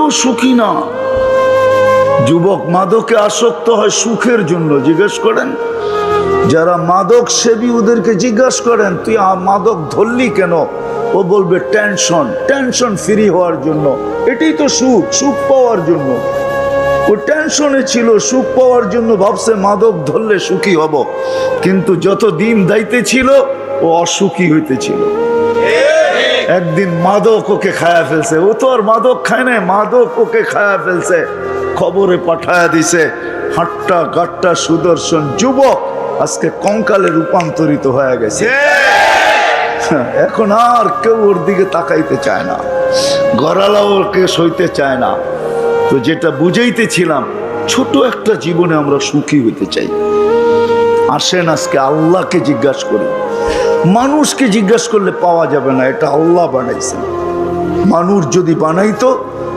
কেউ সুখী না। যুবক মাদকে আসক্ত হয় সুখের জন্য। জিজ্ঞেস করেন যারা মাদক সেবী ওদেরকে জিজ্ঞাসা করেন তুই মাদক ধরলি কেন, ও বলবে টেনশন ফ্রি হওয়ার জন্য। এটাই তো সুখ, সুখ পাওয়ার জন্য। ও টেনশনে ছিল, সুখ পাওয়ার জন্য ভাবছে মাদক ধরলে সুখী হব, কিন্তু যত দিন দাইতে ছিল ও অসুখী হইতেছিল। একদিন মাদক ওকে খায়া ফেলছে। ও তো আর মাদক খায় না, মাদক ওকে খায়া ফেলছে। খবরে পাঠায়া দিছে, হাট্টা গাট্টা সুদর্শন যুবক আজকে কঙ্কালে রূপান্তরিত হয়ে গেছে। এখন আর কেউ ওর দিকে তাকাইতে চায় না, গড়ালাও ওকে সইতে চায় না। তো যেটা বুঝাইতেছিলাম, ছোট একটা জীবনে আমরা সুখী হইতে চাই। আসেন আজকে আল্লাহকে জিজ্ঞাসা করি। মানুষকে জিজ্ঞাসা করলে পাওয়া যাবে না, এটা আল্লাহ বানাইছেন। মানুষ যদি বানাইতো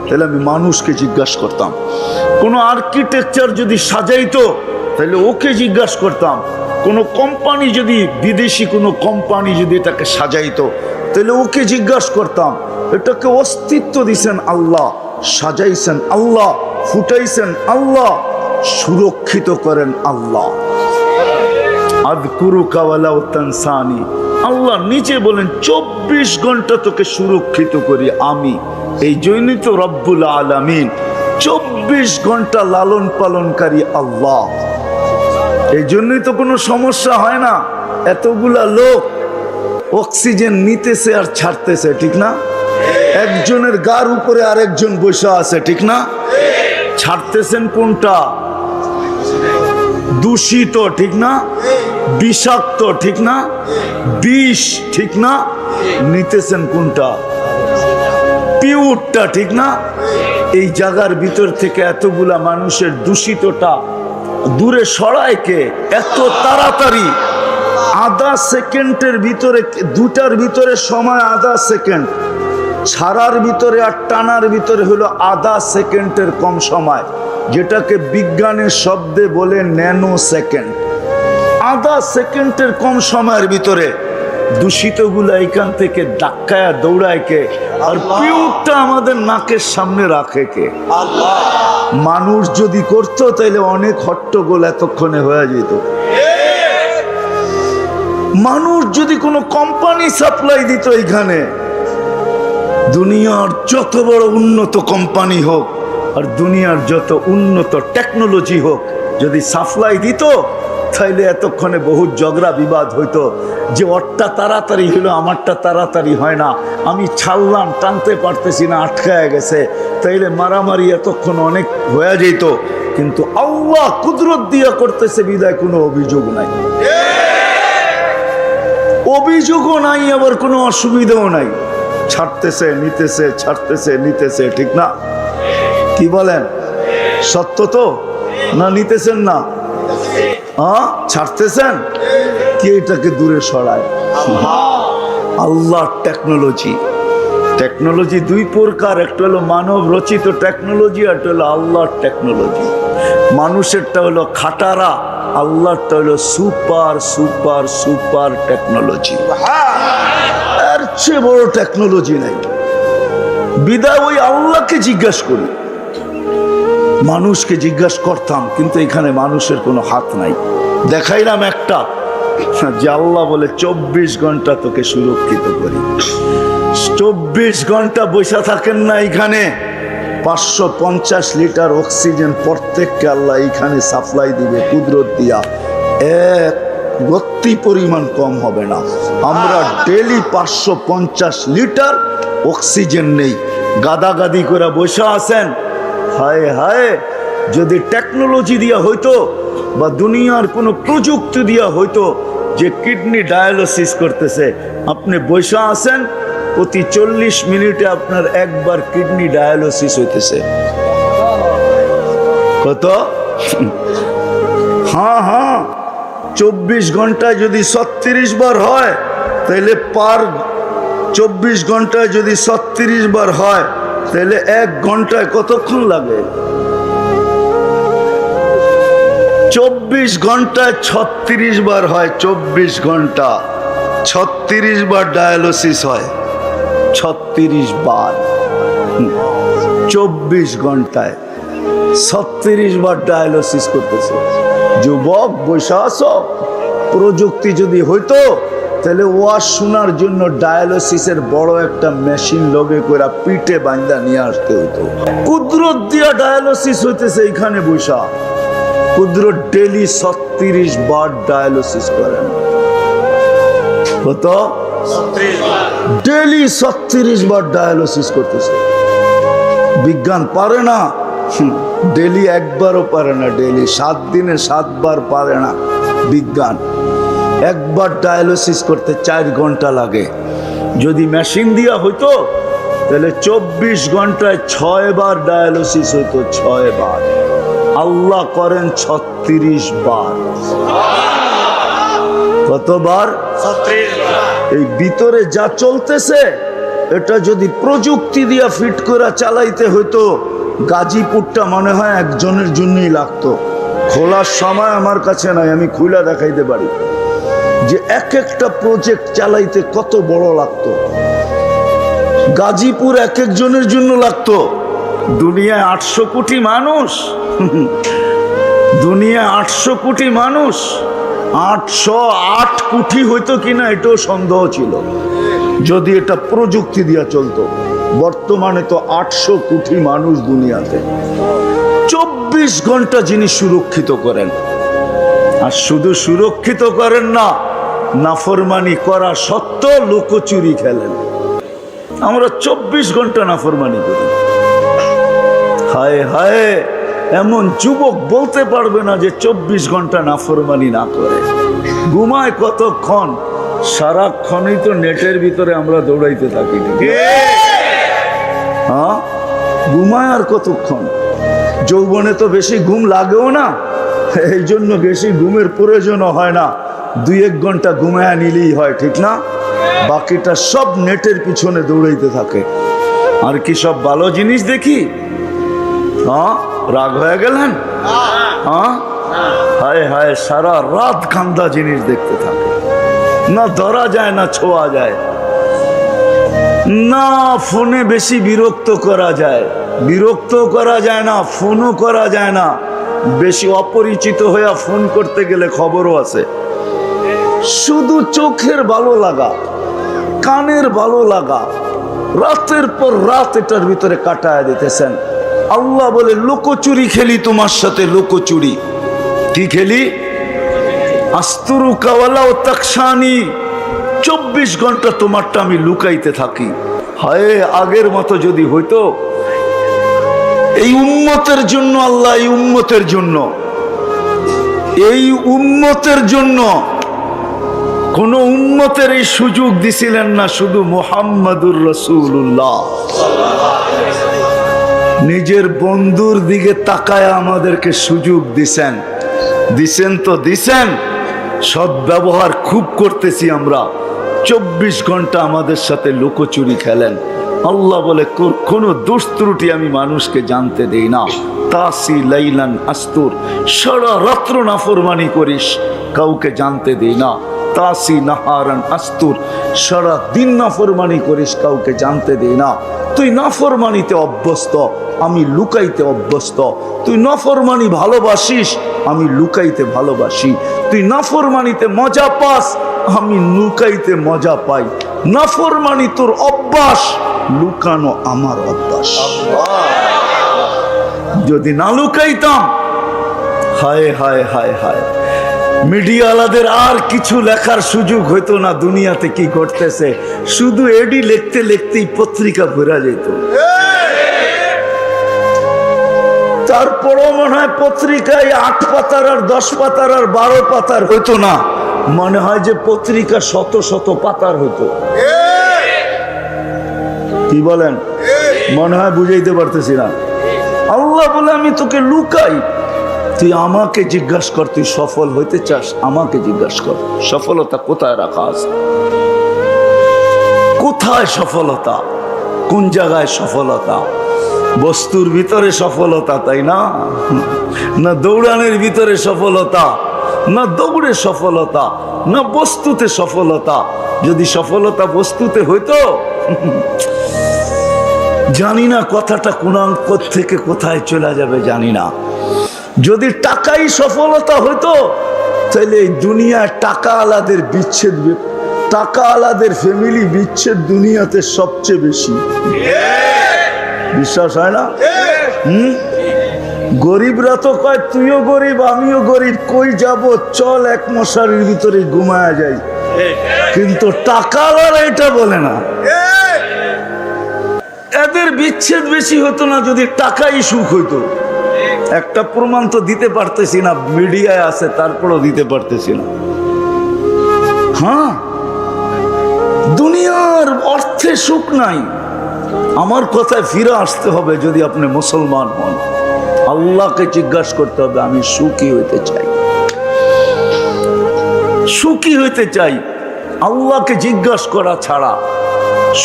তাহলে আমি মানুষকে জিজ্ঞাসা করতাম। কোনো আর্কিটেকচার যদি সাজাইতো তাহলে ওকে জিজ্ঞাসা করতাম। কোনো কোম্পানি যদি, বিদেশি কোনো কোম্পানি যদি এটাকে সাজাইতো তাহলে ওকে জিজ্ঞাসা করতাম। এটাকে অস্তিত্ব দিছেন আল্লাহ, সাজাইছেন আল্লাহ, ফুটাইছেন আল্লাহ, সুরক্ষিত করেন আল্লাহ। আযকুরুকা ওয়ালাউ তানসানি, আল্লাহ নিজে বলেন 24 ঘন্টা তোকে সুরক্ষিত করি আমি। এই জন্যই তো রব্বুল আলামিন, 24 ঘন্টা লালন পালনকারী আল্লাহ। এই জন্যই তো কোনো সমস্যা হয় না। এতগুলা লোক অক্সিজেন নিতেছে আর ছাড়তেছে, ঠিক না? একজনের গার উপরে আরেকজন বসে আছে, ঠিক না? ছাড়তেছেন কোনটা? দূষিত, ঠিক না? বিষাক্ত, ঠিক না? বিষ, ঠিক না? নিতেছেন কোনটা? পিউরটা, ঠিক না? এই জায়গার ভিতর থেকে এতগুলা মানুষের দূষিতটা দূরে সরায় কে? এত তাড়াতাড়ি আধা সেকেন্ডের ভিতরে, দুটার ভিতরে সময় আধা সেকেন্ড, ছাড়ার ভিতরে আর টানার ভিতরে হলো আধা সেকেন্ডের কম সময়, যেটাকে বিজ্ঞানের শব্দে বলে ন্যানো সেকেন্ড। আধা সেকেন্ডের কম সময়ের ভিতরে দূষিতগুলা এখান থেকে ধাক্কায় দৌড়ায় কে? আর পিউরটা আমাদের নাকের সামনে রাখে কে? আল্লাহ। মানুষ যদি করতো তাহলে অনেক হট্টগোল এতক্ষণে হয়ে যেত। মানুষ যদি কোনো কোম্পানি সাপ্লাই দিত এখানে, দুনিয়ার যত বড় উন্নত কোম্পানি হোক আর দুনিয়ার যত উন্নত টেকনোলজি হোক, যদি সাপ্লাই দিত তাইলে এতক্ষণে বহুত ঝগড়া বিবাদ হইতো, যে ওরটা তাড়াতাড়ি হলো আমারটা তাড়াতাড়ি হয় না, আমি ছাড়লাম টানতে পারতেছি না, আটকায় গেছে, তাইলে মারামারি এতক্ষণ অনেক হয়ে যেত। কিন্তু আল্লাহ কুদরত দিয়া করতেছে বিদায় কোনো অভিযোগ নাই, অভিযোগও নাই, আবার কোনো অসুবিধাও নাই। ছাড়তেছে নিতেছে, ছাড়তেছে নিতেছে, ঠিক না? কি বলেন? সত্য তো না? নিতেছেন না? ছাড়তেছেন কি? এটাকে দূরে সরায় আল্লাহ। টেকনোলজি, টেকনোলজি দুই প্রকার, একটা হলো মানব রচিত টেকনোলজি, আর একটা হলো আল্লাহর টেকনোলজি। মানুষেরটা হলো খাটারা, আল্লাহরটা হলো সুপার সুপার সুপার টেকনোলজি। এর চেয়ে বড় টেকনোলজি নাই। বিদায় ওই আল্লাহকে জিজ্ঞাসা করি। মানুষকে জিজ্ঞাসা করতাম, কিন্তু এখানে মানুষের কোনো হাত নাই। দেখাইলাম একটা, যে আল্লাহ বলে 24 ঘন্টা তোকে সুরক্ষিত করি। 24 ঘন্টা বসে থাকেন না এখানে। 550 লিটার অক্সিজেন প্রত্যেককে আল্লাহ এখানে সাপ্লাই দিবে কুদরত দিয়া, এক রত্তি পরিমাণ কম হবে না। আমরা ডেলি 550 লিটার অক্সিজেন নেই। গাদাগাদি করে বসে আছেন। হায় হায়, যদি টেকনোলজি দিয়া হইতো বা দুনিয়ার কোনো প্রযুক্তি দিয়া হইতো যে কিডনি ডায়ালিসিস করতেছে, আপনি বসে আছেন, প্রতি 40 মিনিটে আপনার একবার কিডনি ডায়ালিসিস হইতেছে। কত? হ্যাঁ, 24 ঘন্টায় যদি 36 বার হয়, তাহলে 24 ঘন্টায় যদি 36 বার হয়, তাহলে 1 ঘন্টায় কতক্ষণ লাগে? 24 ঘন্টায় 36 বার হয়। 24 ঘন্টা 36 বার ডায়ালিসিস হয়। 36 বার। 24 ঘন্টায় 36 বার ডায়ালিসিস করতেছে। যুবক বৈশা আছো, প্রযুক্তি যদি হইতো তাহলে ওয়াজ শোনার জন্য ডায়ালিসিসের বড় একটা মেশিন লগে করে পিঠে বান্ধা নিয়ে আসতে হইতো। কুদরত দিয়া ডায়ালিসিস হইতেছে এইখানে বৈশা। কুদরত ডেলি 36 বার ডায়ালিসিস করেন। কত? ডেলি 36 বার ডায়ালিসিস করতেছে। বিজ্ঞান পারে না, ডেলি একবারও পারে না, ডেলি 7 দিনে 7 বার পারে না বিজ্ঞান। একবার ডায়ালিসিস করতে 4 ঘন্টা লাগে। যদি মেশিন দিয়া হইতো তাহলে 24 ঘন্টায় 6 বার ডায়ালিসিস হইতো, 6 বার। আল্লাহ করেন 36 বার। কতবার? 36 বার। এই ভিতরে যা চলতেছে এটা যদি প্রযুক্তি দিয়া ফিট করে চালাইতে হইতো, গাজীপুরটা মনে হয় একজনের জন্যই লাগতো। খোলার সময় আমার কাছে নাই, আমি খুলে দেখাইতে পারি যে এক একটা প্রজেক্ট চালাইতে কত বড় লাগতো। গাজীপুর এক একজনের জন্য লাগতো। দুনিয়ায় 800 কোটি মানুষ, দুনিয়ায় 800 কোটি মানুষ, 808 কোটি হইতো কিনা এটাও সন্দেহ ছিল যদি এটা প্রযুক্তি দিয়া চলতো। বর্তমানে তো 800 কোটি মানুষ দুনিয়াতে। 24 ঘন্টা যিনি সুরক্ষিত করেন, আর শুধু সুরক্ষিত করেন না, নাফরমানি করা সত্ত্বেও লুকোচুরি খেলেন। আমরা 24 ঘন্টা নাফরমানি করি। হায় হায়, এমন যুবক বলতে পারবে না যে 24 ঘন্টা নাফরমানি না করে। ঘুমায় কতক্ষণ? সারাক্ষণই তো নেটের ভিতরে আমরা দৌড়াইতে থাকি। হ্যাঁ, ঘুমায় আর কতক্ষণ? যৌবনে তো বেশি ঘুম লাগেও না, এই জন্য বেশি ঘুমের প্রয়োজনও হয় না। 2-1 ঘন্টা ঘুমায় নিলেই হয়, ঠিক না? বাকিটা সব নেটের পিছনে দৌড়াইতে থাকে। আর কি সব ভালো জিনিস দেখি? হ্যাঁ, রাগ হয়ে গেলেন? হ্যাঁ, হায় হায়, সারা রাত কান্দা জিনিস দেখতে থাকে। না ধরা যায় না ছোঁয়া যায়, না ফোনে বেশি বিরক্ত করা যায়, বিরক্ত করা যায় না, ফোনও করা যায় না। বেশি অপরিচিত হয়ে ফোন করতে গেলে খবরও আছে। শুধু চোখের ভালো লাগা, কানের ভালো লাগা, রাতের পর রাত এটার ভিতরে কাটায় দিতেছেন। আল্লাহ বলে লুকোচুরি খেলি তোমার সাথে, লুকোচুরি। কি খেলি? আস্তুরু কাওয়ালা ও তাকসানি। 24 ঘন্টা তোমারটা আমি লুকাইতে থাকি। হায়, আগের মতো যদি হইতো। এই উম্মতের জন্য আল্লাহ, এই উম্মতের জন্য, এই উম্মতের জন্য কোন উম্মতের এই সুযোগ দিছিলেন না, শুধু মুহাম্মাদুর রাসূলুল্লাহ। নিজের বন্ধুর দিকে তাকায় আমাদেরকে সুযোগ দিছেন। দিছেন তো দিছেন, সদ্ব্যবহার খুব করতেছি আমরা। 24 ঘন্টা আমাদের সাথে লুকোচুরি খেলেন। আল্লাহ বলে কোনো দোষ ত্রুটি আমি মানুষকে জানতে দেই না। তাসি লাইলান আস্তুর, সারা রাত্র নাফরমানি করিস, কাউকে জানতে দেই না। তাসি নাহারান আস্তুর, সারা দিন নাফরমানি করিস, কাউকে জানতে দেই না। তুই নাফরমানিতে অভ্যস্ত, আমি লুকাইতে অভ্যস্ত। তুই নাফরমানি ভালোবাসিস, আমি লুকাইতে ভালোবাসি। তুই নাফরমানিতে মজা পাস, আমি লুকাইতে মজা পাই। নাফরমানি তোর অভ্যাস, লুকানো আমার অভ্যাস। যদি না লুকাইতাম, হায় হায় হায় হায়, মিডিয়াওয়ালাদের আর কিছু লেখার সুযোগ হইতো না দুনিয়াতে কি ঘটতেছে। শুধু এডি লিখতে লিখতেই পত্রিকা ভরা যেত। তারপরও মনে হয় পত্রিকায় 8 পাতার আর 10 পাতার আর 12 পাতার হইতো না, মনে হয় যে পত্রিকা শত শত পাতার হইতো। কি বলেন? মনে হয় বুঝাইতে পারতেছি না। আল্লাহ বলে আমি তোকে লুকাই, তুই আমাকে জিজ্ঞাসা কর, তুই সফল হইতে চাস, আমাকে জিজ্ঞাসা কর সফলতা কোথায় রাখা আছে। কোথায় সফলতা? কোন জায়গায় সফলতা? বস্তুর ভিতরে সফলতা, তাই না? না দৌড়ানোর ভিতরে সফলতা, না দৌড়ে সফলতা, না বস্তুতে সফলতা। যদি সফলতা বস্তুতে হইতো, জানি না কথাটা কোন থেকে কোথায় চলে যাবে জানি না। যদি টাকাই সফলতা হইতো তাহলে এই দুনিয়ায় টাকা আলাদের বিচ্ছেদ, টাকা আলাদের ফ্যামিলি বিচ্ছেদ দুনিয়াতে সবচেয়ে বেশি। বিশ্বাস হয় না? গরিবরা তো কয় তুইও গরিব আমিও গরিব, কই যাব, চল এক মশারির ভিতরে ঘুমায়া যাই। কিন্তু টাকা আলারা এটা বলে না। এদের বিচ্ছেদ বেশি হতো না যদি টাকাই সুখ হইতো। একটা প্রমাণ তো দিতে পারতেছি না, মিডিয়ায় আছে তারপরও দিতে পারতেছি না। হ্যাঁ, দুনিয়ার অর্থে সুখ নাই। আমার কথায় ফিরে আসতে হবে। যদি আপনি মুসলমান হন, আল্লাহকে জিজ্ঞাসা করতে হবে আমি সুখী হইতে চাই, সুখী হইতে চাই। আল্লাহকে জিজ্ঞাসা করা ছাড়া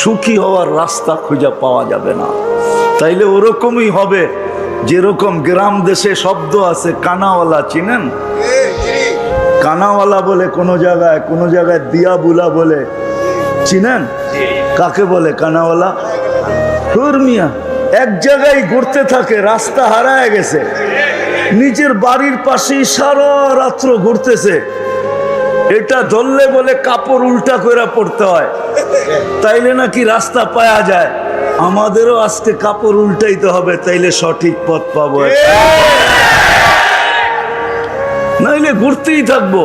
সুখী হওয়ার রাস্তা খুঁজে পাওয়া যাবে না। তাইলে ওরকমই হবে যেরকম গ্রাম দেশে শব্দ আছে কানাওয়ালা, চিনেন? কানাওয়ালা বলে কোনো জায়গায় দিয়া বুলা বলে, চিনেন? কাকে বলে কানাওয়ালা? মিয়া এক জায়গায় ঘুরতে থাকে, রাস্তা হারায় গেছে, নিজের বাড়ির পাশেই সারা রাত্র ঘুরতেছে। এটা ধরলে বলে কাপড় উল্টা করে পড়তে হয়, তাইলে নাকি রাস্তা পাওয়া যায়। আমাদেরও আজকে কাপড় উল্টাইতে হবে, তাইলে সঠিক পথ পাবো, নাইলে ঘুরতেই থাকবো।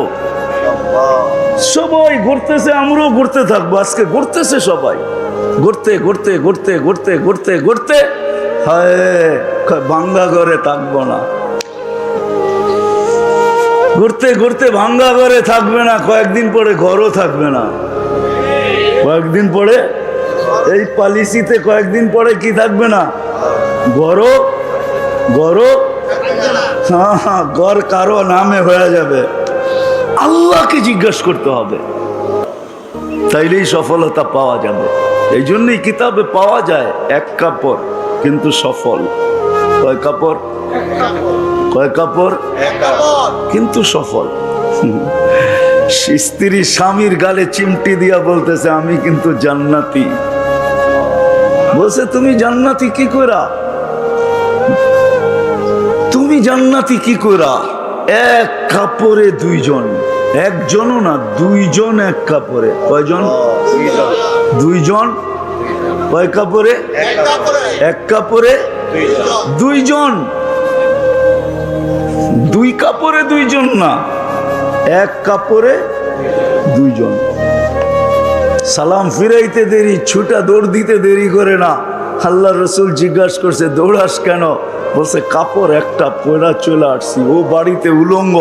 সবাই ঘুরতেছে, আমরাও ঘুরতে থাকবো। আজকে ঘুরতেছে সবাই, ঘুরতে ঘুরতে ঘুরতে ঘুরতে ঘুরতে ঘুরতে হায় ভাঙ্গা ঘরে থাকবো না। ঘুরতে ঘুরতে ভাঙ্গা ঘরে থাকবে না, কয়েকদিন পরে ঘরও থাকবে না। কয়েকদিন পরে এই পলিসিতে কয়েকদিন পরে কি থাকবে না? ঘরও হ্যাঁ, ঘর কারো নামে হয়ে যাবে। আল্লাহকে জিজ্ঞাসা করতে হবে, তাইলেই সফলতা পাওয়া যাবে। এই জন্যই কিতাবে পাওয়া যায় এক কাপড় কিন্তু সফল। কয় কাপড়? কয় কাপড়? কিন্তু সফল। স্ত্রী স্বামীর গালে চিমটি দিয়া বলতেছে আমি কিন্তু জান্নাতি। বলছে তুমি জান্নাতি কি কইরা? তুমি জান্নাতি কি কইরা? এক কাপড়ে দুইজন, একজনও না দুইজন এক কাপড়ে। কয়জন? দুইজন। কয় কাপড়ে? এক কাপড়ে দুইজন। দুই কাপড়ে দুইজন না, এক কাপড়ে দুইজন। সালাম ফিরাইতে দেরি, ছুটা দৌড় দিতে দেরি করে না। আল্লাহ রসুল জিজ্ঞাসা করছে দৌড়াস কেন? বলছে কাপড় একটা পয়লা চলে আসছি, ও বাড়িতে উলঙ্গ,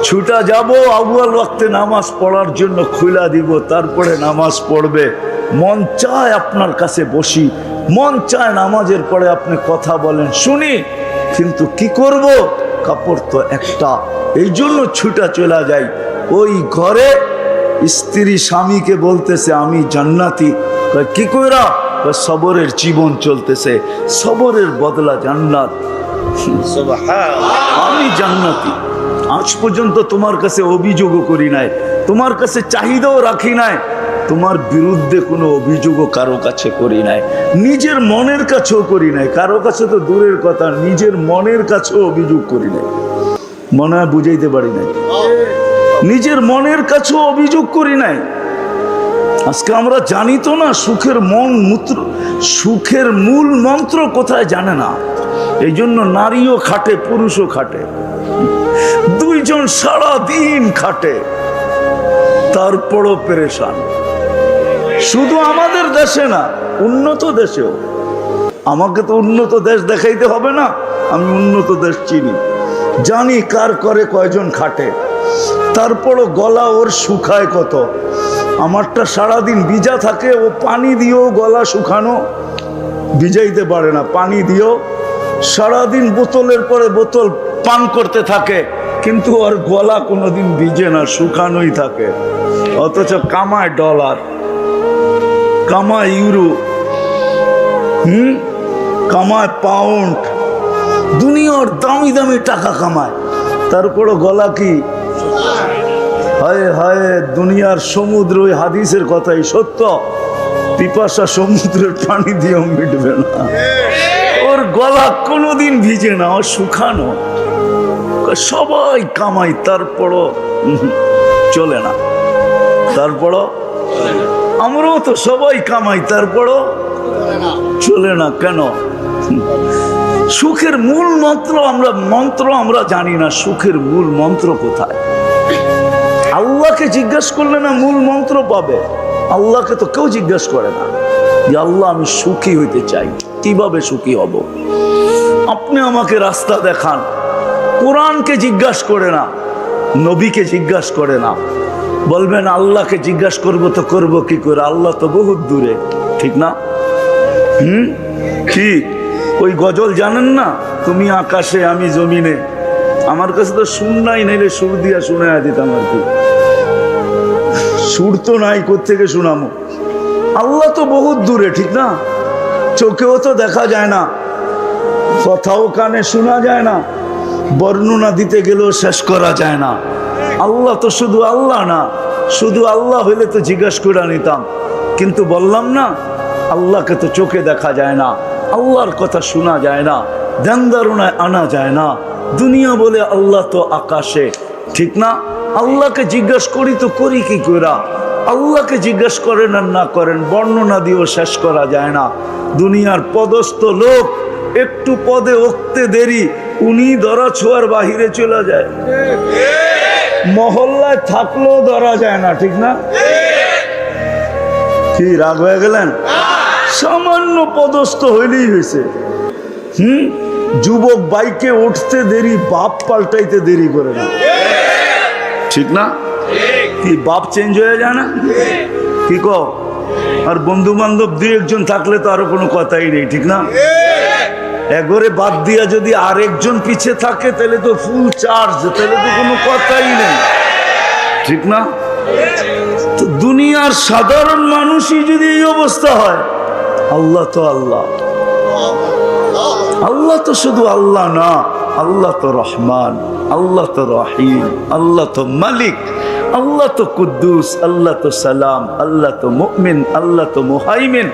ছুটা যাব আউয়াল ওয়াক্তে নামাজ পড়ার জন্য খুলা দিব, তারপরে নামাজ পড়বে। মন চায় আপনার কাছে বসি, মন চায় নামাজের পরে আপনি কথা বলেন শুনি, কিন্তু কি করব? কাপড় তো একটা, এই জন্য ছুটা চলে যাই। ওই ঘরে স্ত্রী স্বামীকে বলতেছে আমি জান্নাতি। কি কইরা? সবরের জীবন চলতেছে, সবরের বদলা জান্নাত। আমি জান্নাতি। আজ পর্যন্ত তোমার কাছে অভিযোগও করি নাই, তোমার কাছে চাহিদাও রাখি নাই, তোমার বিরুদ্ধে কোনো অভিযোগও কারো কাছে করি নাই, নিজের মনের কাছেও করি নাই। কারো কাছে তো দূরের কথা, নিজের মনের কাছেও অভিযোগ করি নাই। মনে হয় বুঝাইতে পারি নাই। নিজের মনের কাছেও অভিযোগ করি নাই। আজকে আমরা জানি তো না সুখের সুখের মূল মন্ত্র কোথায় জানে না। এই জন্য নারীও খাটে, পুরুষও খাটে, দুইজন সারা দিন খাটে, তারপরও পেরেশান। শুধু আমাদের দেশে না, উন্নত দেশেও। আমাকে তো উন্নত দেশ দেখাইতে হবে না, আমি উন্নত দেশ চিনি, জানি কার করে কয়জন খাটে। তারপরও গলা ওর শুকায় কত। আমারটা সারাদিন ভিজা থাকে, ও পানি দিয়েও গলা শুকানো ভিজাইতে পারে না, পানি দিয়েও সারাদিন বোতলের পরে বোতল পান করতে থাকে, কিন্তু ওর গলা কোনোদিন ভিজে না, শুকানোই থাকে। অথচ কামায় ডলার, কামায় ইউরো, কামায় পাউন্ড, দুনিয়ার দামি দামি টাকা কামায়, তারপরও গলা কি? হায় হায়, দুনিয়ার সমুদ্র। ওই হাদিসের কথাই সত্য, পিপাসা সমুদ্রের পানি দিয়েও মিটবে না। ওর গলা কোনোদিন ভিজে না, ও শুকানো। সবাই কামাই, তারপরও চলে না। তারপরও আমরাও তো সবাই কামাই, তারপরও চলে না। কেন? সুখের মূল মন্ত্র আমরা জানি না। সুখের মূল মন্ত্র কোথায়? আল্লাহকে জিজ্ঞাসা করলে না মূল মন্ত্র পাবে। আল্লাহকে তো কেউ জিজ্ঞাসা করে না যে আল্লাহ আমি সুখী হইতে চাই, কিভাবে সুখী হব? আপনি আমাকে রাস্তা দেখান। কোরআনকে জিজ্ঞাসা করে না, নবীকে জিজ্ঞাসা করে না। বলবেন আল্লাহকে জিজ্ঞাসা করবো তো করবো কি করে? আল্লাহ তো বহুত দূরে, ঠিক না? কি ওই গজল জানেন না, তুমি আকাশে আমি জমিনে? আমার কাছে তো সুর নাই, নাইলে সুর দিয়া শুনে দিতাম আর কি। সুর তো নাই, কোত্থেকে শুনামো? আল্লাহ তো বহুত দূরে, ঠিক না? চোখেও তো দেখা যায় না, কথাও কানে শোনা যায় না, বর্ণনা দিতে গেলেও শেষ করা যায় না। আল্লাহ তো শুধু আল্লাহ না, শুধু আল্লাহ হইলে তো জিজ্ঞাসা করে নিতাম। কিন্তু বললাম না, আল্লাহকে তো চোখে দেখা যায় না, আল্লাহর কথা শোনা যায় না, ধ্যান ধারণায় আনা যায় না। দুনিয়া বলে আল্লাহ তো আকাশে, ঠিক না? আল্লাহকে জিজ্ঞাসা করি তো করি কি করে? আল্লাহকে জিজ্ঞাসা করেন আর না করেন, বর্ণনা দিয়েও শেষ করা যায় না। দুনিয়ার পদস্থ লোক একটু পদে উঠতে দেরি, উনি ধরা ছোঁয়ার বাহিরে চলে যায়। মহল্লায় থাকলেও ধরা যায় না, ঠিক না? কি রাগ হয়ে গেলেন? সামান্য পদস্থ হইলেই হয়েছে। যুবক বাইকে উঠতে দেরি, বাপ পাল্টাইতে দেরি করে না, ঠিক না? কি বাপ চেঞ্জ হয়ে যায় না? কি কও? আর বন্ধু বান্ধব দুই একজন থাকলে তো আরো কোনো কথাই নেই, ঠিক না? একবারে বাদ দিয়া যদি আরেকজন পিছে থাকে তাহলে তো ফুল চার্জ, তাহলে তো কোনো কথাই নেই, ঠিক না? তো দুনিয়ার সাধারণ মানুষই যদি এই অবস্থা হয়, আল্লাহ তো আল্লাহ। আল্লাহ তো শুধু আল্লাহ না, আল্লাহ তো রহমান, আল্লাহ তো রহিম, আল্লাহ তো মালিক, আল্লাহ তো কুদ্দুস, আল্লাহ তো সালাম, আল্লাহ তো মুমিন, আল্লাহ তো মুহাইমিন,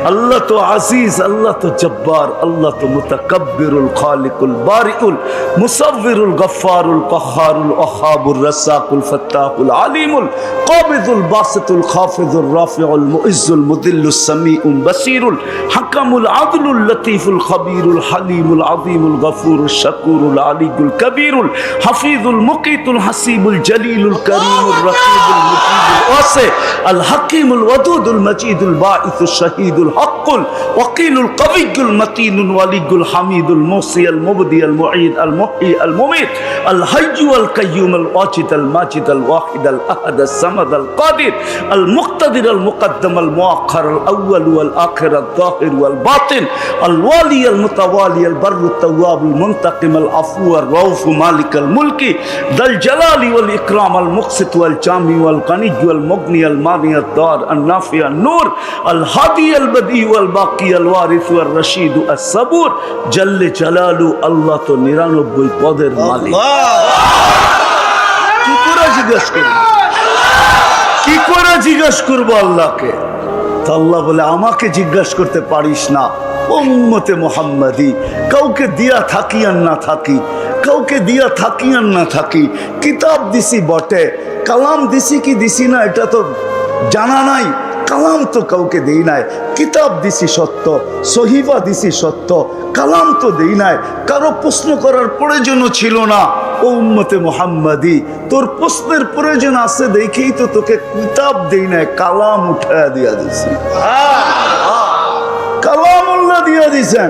আল্লাহ তো আজিজ, আল্লাহ তো জব্বার, আল্লাহ তো মুতাকাব্বিরুল খালিকুল বারিউল মুসাব্বিরুল গফফারুল কাহ্হারুল ওয়াহাবুর রাসাকুল ফাত্তাহুল আলিমুল কাবিদুল বাসিতুল খাফিজুর রাফিউল মুইজ্জুল মুদিল্লুস সামিউল বাসিরুল হাকামুল আদলুল লতীফুল খবীরুল হালিমুল আযীমুল গফুরুশ শাকুরুল আলিয়ুল কবীরুল হাফিজুল মুকিতুল হাসিবুল জলিলুল করিমুর রকিবুল মুজিবুল ওয়াসি আল হাকিমুল ওয়াদুদুল মজিদুল বাঈসুশ শাহীদুল হকুল ওয়াকিলুল কবিয়ুল মতিনুল ওয়ালিয়ুল হামিদুল মুসি আল মুবদি আল মুঈদ আল মুহয়ি আল মুমীত আল হাইয়্যু আল কাইয়্যুম আল ওয়াজিদ আল মাজিদ আল ওয়াহিদ আল আহাদ আল সামাদ আল কাদির আল মুক্তাদির আল মুকদ্দম আল মুআখ্খার আল আউয়াল ওয়াল আখির আল যাহির ওয়াল বাতিন আল ওয়ালি আল মুতাওয়ালি আল বাররু তাওয়াব আল মুনতাকিম আল আফু আর রাউফ মালিক আল মুলকি দাল জালালি ওয়াল ইকরাম আল মুকসিত ওয়াল জামি ওয়াল গানি ওয়াল মুগনি আল মানি আল দার আল নাফি আল নূর আল হাদি আল বদি ওয়াল বাকি আল ওয়ারিস ওয়াল রশিদ আল সাবুর জাল্লে জালালু। আল্লাহ তো 99 পদের মালিক। কি করে জিজ্ঞাসা করব? কি করে জিজ্ঞাসা করবো আল্লাহকে? তো আল্লাহ বলে আমাকে জিজ্ঞাসা করতে পারিস না, উম্মতে মুহাম্মাদি। কাউকে দিয়া থাকি আর না থাকি, কাউকে দিয়া থাকি আর না থাকি, কিতাব দিছি বটে, কালাম দিছি কি দিছি না এটা তো জানা নাই। কালাম তো কাউকে দেই নাই, কিতাব দিছি সত্য, সহিফা দিছি সত্য, কালাম তো দেই নাই। কারো প্রশ্ন করার প্রয়োজন ছিল না। ও উম্মতে মুহাম্মাদি, তোর প্রশ্নের প্রয়োজন আছে দেখেই তো তোকে কিতাব দেই নাই, কালাম উঠায়া দিয়া দিছি। কালামুল্লাহ দিয়া দিছেন।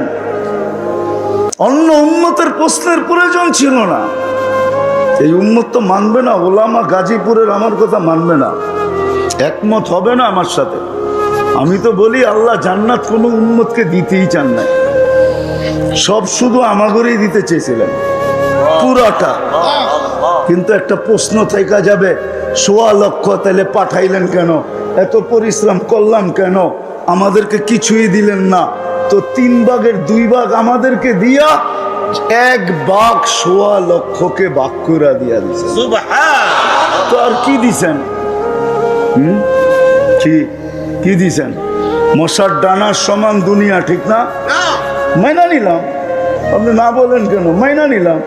অন্য উম্মতের প্রশ্নের প্রয়োজন ছিল না। এই উম্মত তো মানবে না, ওলামা গাজীপুরের আমার কথা মানবে না, একমত হবে না আমার সাথে। আমি তো বলি আল্লাহ জান্নাত কোনো উম্মতকে দিতেই চান না, সব শুধু আমাগরেই দিতে চেয়েছিলেন পুরাটা। কিন্তু একটা প্রশ্ন থেকে যাবে, 1.25 লক্ষ তাহলে পাঠাইলেন কেন? এত পরিশ্রম করলাম কেন? আমাদেরকে কিছুই দিলেন না। তো 3 ভাগের 2 ভাগ আমাদেরকে দিয়া 1 ভাগ 1.25 লক্ষকে ভাগ করে দিয়া দিয়েছেন। তো আর কি দিছেন? কি দিছেন? মশার ডানার সমান দুনিয়া, ঠিক না? মাইনা নিলাম, আপনি না বলেন কেন? মাইনা নিলাম।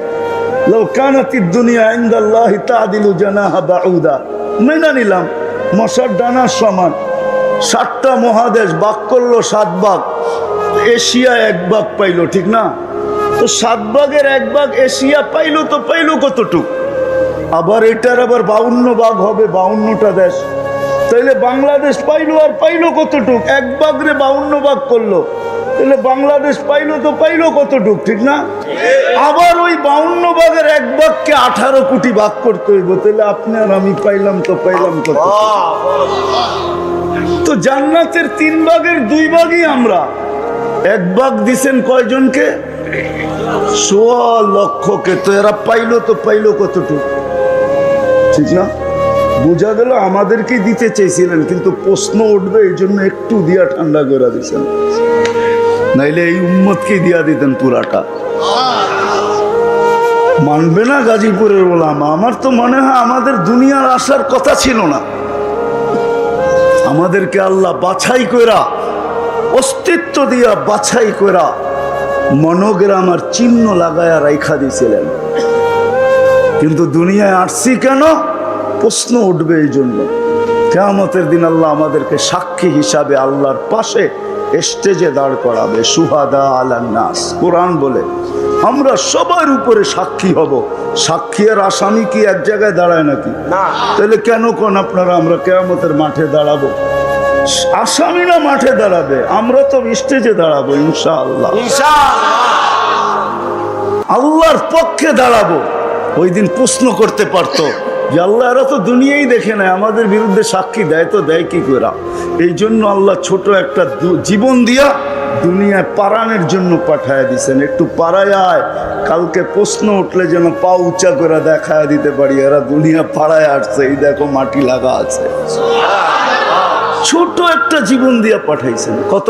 লাউ কানাতিদ দুনিয়া ইনদাল্লাহি তা'দিলু জানাহা বাউদা, মাইনা নিলাম মশার ডানার সমান। 7টা মহাদেশ ভাগ করলো 7 ভাগ, এশিয়া 1 ভাগ পাইলো, ঠিক না? তো 7 ভাগের 1 ভাগ এশিয়া পাইলো, তো পাইলো কতটুক? আবার এটার আবার 52 ভাগ হবে, 52টা দেশ। তাইলে বাংলাদেশ পাইলো, আর পাইলো কতটুক? 1 ভাগরে 52 ভাগ করলো, তাহলে বাংলাদেশ পাইলো, তো পাইলো কতটুক, ঠিক না? আবার ওই 52 ভাগের 1 ভাগকে 18 কোটি ভাগ করতে হইব, তাহলে আপনি আর আমি পাইলাম, তো পাইলাম কত? তো জান্নাতের 3 ভাগের 2 ভাগই আমরা। 1 ভাগ দিছেন কয়জনকে? 1.25 লক্ষকে। তো এরা পাইলো, তো পাইলো কতটুক, ঠিক না? বোঝা গেল আমাদেরকে দিতে চেয়েছিলেন, কিন্তু প্রশ্ন উঠবে এই জন্য একটু দিয়া ঠান্ডা করে দিচ্ছেন, নাইলে এই উম্মতকে দিয়া দিতেন পুরাটা। মানবে না গাজীপুরের ওলামা। আমার তো মনে হয় আমাদের দুনিয়ার আসার কথা ছিল না। আমাদেরকে আল্লাহ বাছাই কইরা, অস্তিত্ব দিয়া বাছাই কইরা মনোগ্রাম আর চিহ্ন লাগায়া রাইখা দিয়েছিলেন। কিন্তু দুনিয়ায় আসছি কেন? প্রশ্ন উঠবে এই জন্য। কিয়ামতের দিন আল্লাহ আমাদেরকে সাক্ষী হিসাবে আল্লাহর পাশে স্টেজে দাঁড় করাবে। সুহাদা আলান নাস, কোরআন বলে আমরা সবার উপরে সাক্ষী হব। সাক্ষী আর আসামি কি এক জায়গায় দাঁড়ায় নাকি? তাহলে কেন কোন আপনারা আমরা কিয়ামতের মাঠে দাঁড়াবো? আসামিরা মাঠে দাঁড়াবে, আমরা তো স্টেজে দাঁড়াবো ইনশাআল্লাহ। আল্লাহর পক্ষে দাঁড়াবো। ওই দিন প্রশ্ন করতে পারতো যে আল্লাহ, এরা তো দুনিয়াই দেখে নেয়, আমাদের বিরুদ্ধে সাক্ষী দেয়, তো দেয় কি করে? এই জন্য আল্লাহ ছোট একটা জীবন দিয়া দুনিয়ায় পারানের জন্য পাঠায় দিছেন। একটু পাড়ায় আয়, কালকে প্রশ্ন উঠলে যেন পা উঁচা করে দেখায় দিতে পারি এরা দুনিয়া পাড়ায় আসছে, এই দেখো মাটি লাগা আছে। ছোট একটা জীবন দিয়া পাঠাইছেন। কত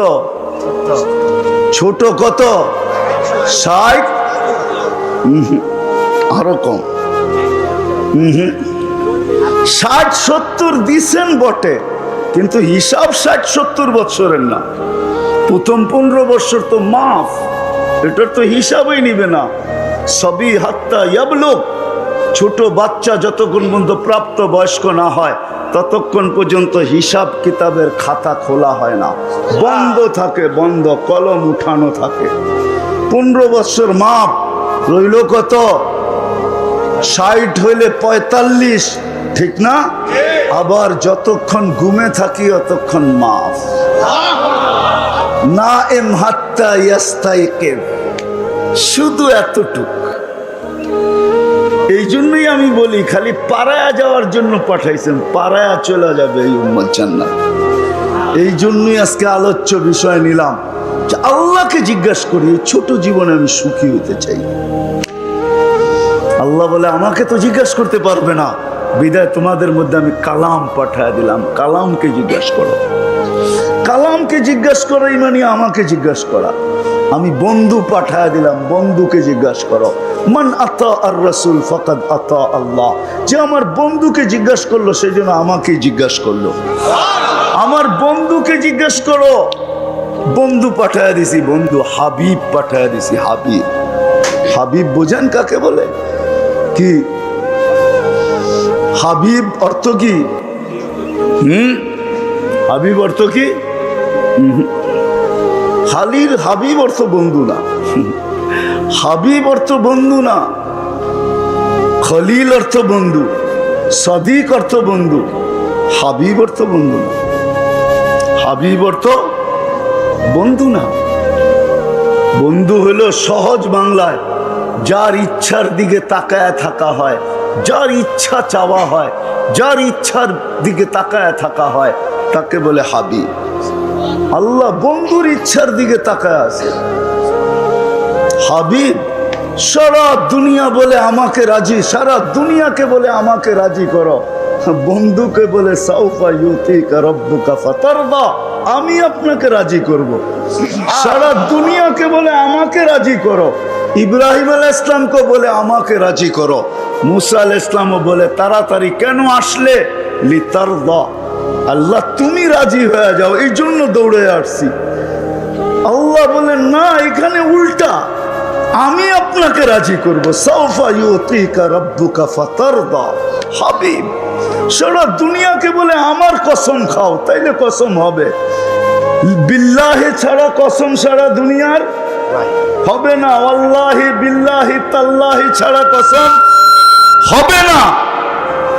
ছোট? কত? 60? আরো কম। 60-70 দিছেন বটে, কিন্তু হিসাব 60-70 বছরের না। প্রথম 15 বছর তো মাফ, এটার তো হিসাবই নিবে না। সবই হাত্তা ইয়াবলুগ, ছোট বাচ্চা যতক্ষণ পর্যন্ত প্রাপ্ত বয়স্ক না হয় ততক্ষণ পর্যন্ত হিসাব কিতাবের খাতা খোলা হয় না, বন্ধ থাকে, বন্ধ, কলম উঠানো থাকে। 15 বছর মাপ রইল কত? 60 হইলে 45, ঠিক না? আবার যতক্ষণ ঘুমে থাকি অতক্ষণ মাফ। না এম হাত্তা ইয়াস্তাইকিব, শুধু এতটুক। এই জন্যই আমি বলি খালি পাড়ায়া যাওয়ার জন্য পাঠাইছেন, পাড়ায়া চলে যাবে এই উম্মত জান্নাত। এই জন্যই আজকে আলোচ্য বিষয় নিলাম যে আল্লাহকে জিজ্ঞাসা করি, এই ছোট জীবনে আমি সুখী হতে চাই। আল্লাহ বলে আমাকে তো জিজ্ঞাসা করতে পারবে না, বিদায় তোমাদের মধ্যে আমি কালাম পাঠায় দিলাম। কালামকে জিজ্ঞাসা করো। কালামকে জিজ্ঞাসা করা মানে আমাকে জিজ্ঞাসা করা। আমি বন্ধু পাঠায় দিলাম, বন্ধুকে জিজ্ঞাসা করো। মান আতা আর রাসূল ফাকাদ আতা আল্লাহ। যে আমার বন্ধুকে জিজ্ঞাসা করলো সেই জন্য আমাকে জিজ্ঞাসা করলো। আমার বন্ধুকে জিজ্ঞাসা করো। বন্ধু পাঠায় দিছি, বন্ধু হাবিব পাঠায় দিছি। হাবিব, হাবিব বোঝেন কাকে বলে? কি হাবিব অর্থ কি? হাবিব অর্থ কি? খালির হাবিব অর্থ বন্ধু না। হাবিব অর্থ বন্ধু না। খলিল অর্থ বন্ধু, সাদিক অর্থ বন্ধু, হাবিব অর্থ বন্ধু না। হাবিব অর্থ বন্ধু না। বন্ধু হলো সহজ বাংলায় যার ইচ্ছার দিকে তাকায় থাকা হয়, যার ইচ্ছা চাওয়া হয়, যার ইচ্ছার দিকে তাকায় থাকা হয়, তাকে বলে হাবিব। আল্লাহ বন্ধুর ইচ্ছার দিকে তাকায় আছে। হাবিব সারা দুনিয়া বলে আমাকে রাজি, সারা দুনিয়াকে বলে আমাকে রাজি করো। বন্ধুকে বলে সাউফা ইউতিকা রাব্বুকা ফাতারদা, আমি আপনাকে রাজি করব। সারা দুনিয়াকে বলে আমাকে রাজি করো। ইব্রাহিম আলাইহিস সালামকে বলে আমাকে রাজি করো। মুসা আলাইহিস সালামও বলে তাড়াতাড়ি কেন আসলে? লিতারদা, আল্লাহ তুমি রাজি হয়ে যাও, এই জন্য দৌড়ে আসছি। আল্লাহ বলেন না, এখানে উল্টা, আমি আপনাকে রাজি করব। সাউফা ইউতিকা রাব্বুকা ফাতারদা। হাবিব সারা দুনিয়াকে বলে আমার কসম খাও, তাইলে কসম হবে। বিল্লাহি ছাড়া কসম সারা দুনিয়ার হবে না। আল্লাহি বিল্লাহি তাল্লাহি ছাড়া কসম হবে না।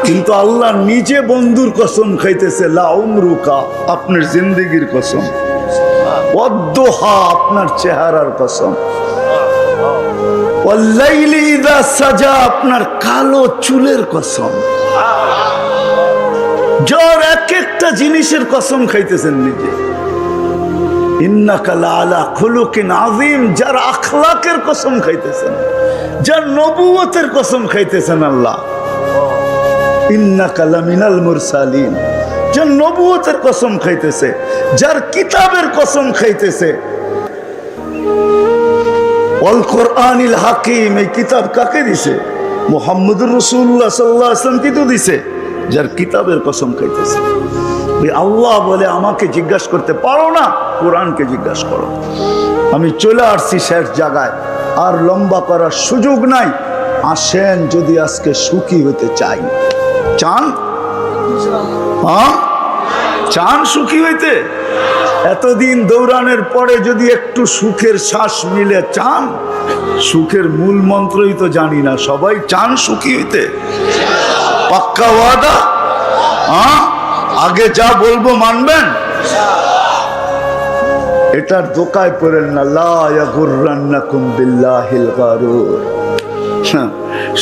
কিন্তু আল্লাহ নিজে বন্ধুর কসম খাইতেছে, লা উমরুকা, আপনার জিন্দেগির কসম, ওয়াদ্দুহা, আপনার চেহারার কসম, ওয়াল্লাইলি ইযা সাজা, আপনার কালো চুলের কসম। যার এক একটা জিনিসের কসম খাইতেছেন নিজে। ইন্নাকা লাআলা খুলুকিন আযীম, যার আখলাকের কসম খাইতেছেন, যার নবুয়তের কসম খাইতেছেন আল্লাহ। ইন্নাকা লামিনাল মুরসালিন, যার নবুয়তের কসম খাইতেছে, যার কিতাবের কসম খাইতেছে। ওয়াল কুরআনিল হাকিম, এই কিতাব কাকে দিছে? মুহাম্মদুর রাসূলুল্লাহ সাল্লাল্লাহু আলাইহি ওয়াসাল্লাম কি তো দিছে? যার কিতাবের কসম খাইতেছে। আল্লাহ বলে আমাকে জিজ্ঞাসা করতে পারো না, কোরআনকে জিজ্ঞাসা করো। আমি চলে আসছি শেষ জায়গায়, আর লম্বা করার সুযোগ নাই। আসেন, যদি আজকে সুখী হতে চাই। চান? হ্যাঁ, চান সুখী হইতে? এতদিন দৌড়ানোর পরে যদি একটু সুখের শ্বাস মিলে, চান? সুখের মূল মন্ত্রই তো জানি না, সবাই চান সুখী হইতে? পাক্কা ওয়াদা? হ্যাঁ, আগে যা বলবো মানবেন? এটার দোকায় পড়েন না, লা ইয়াগুররান্নাকুম বিল্লাহিল গারুর।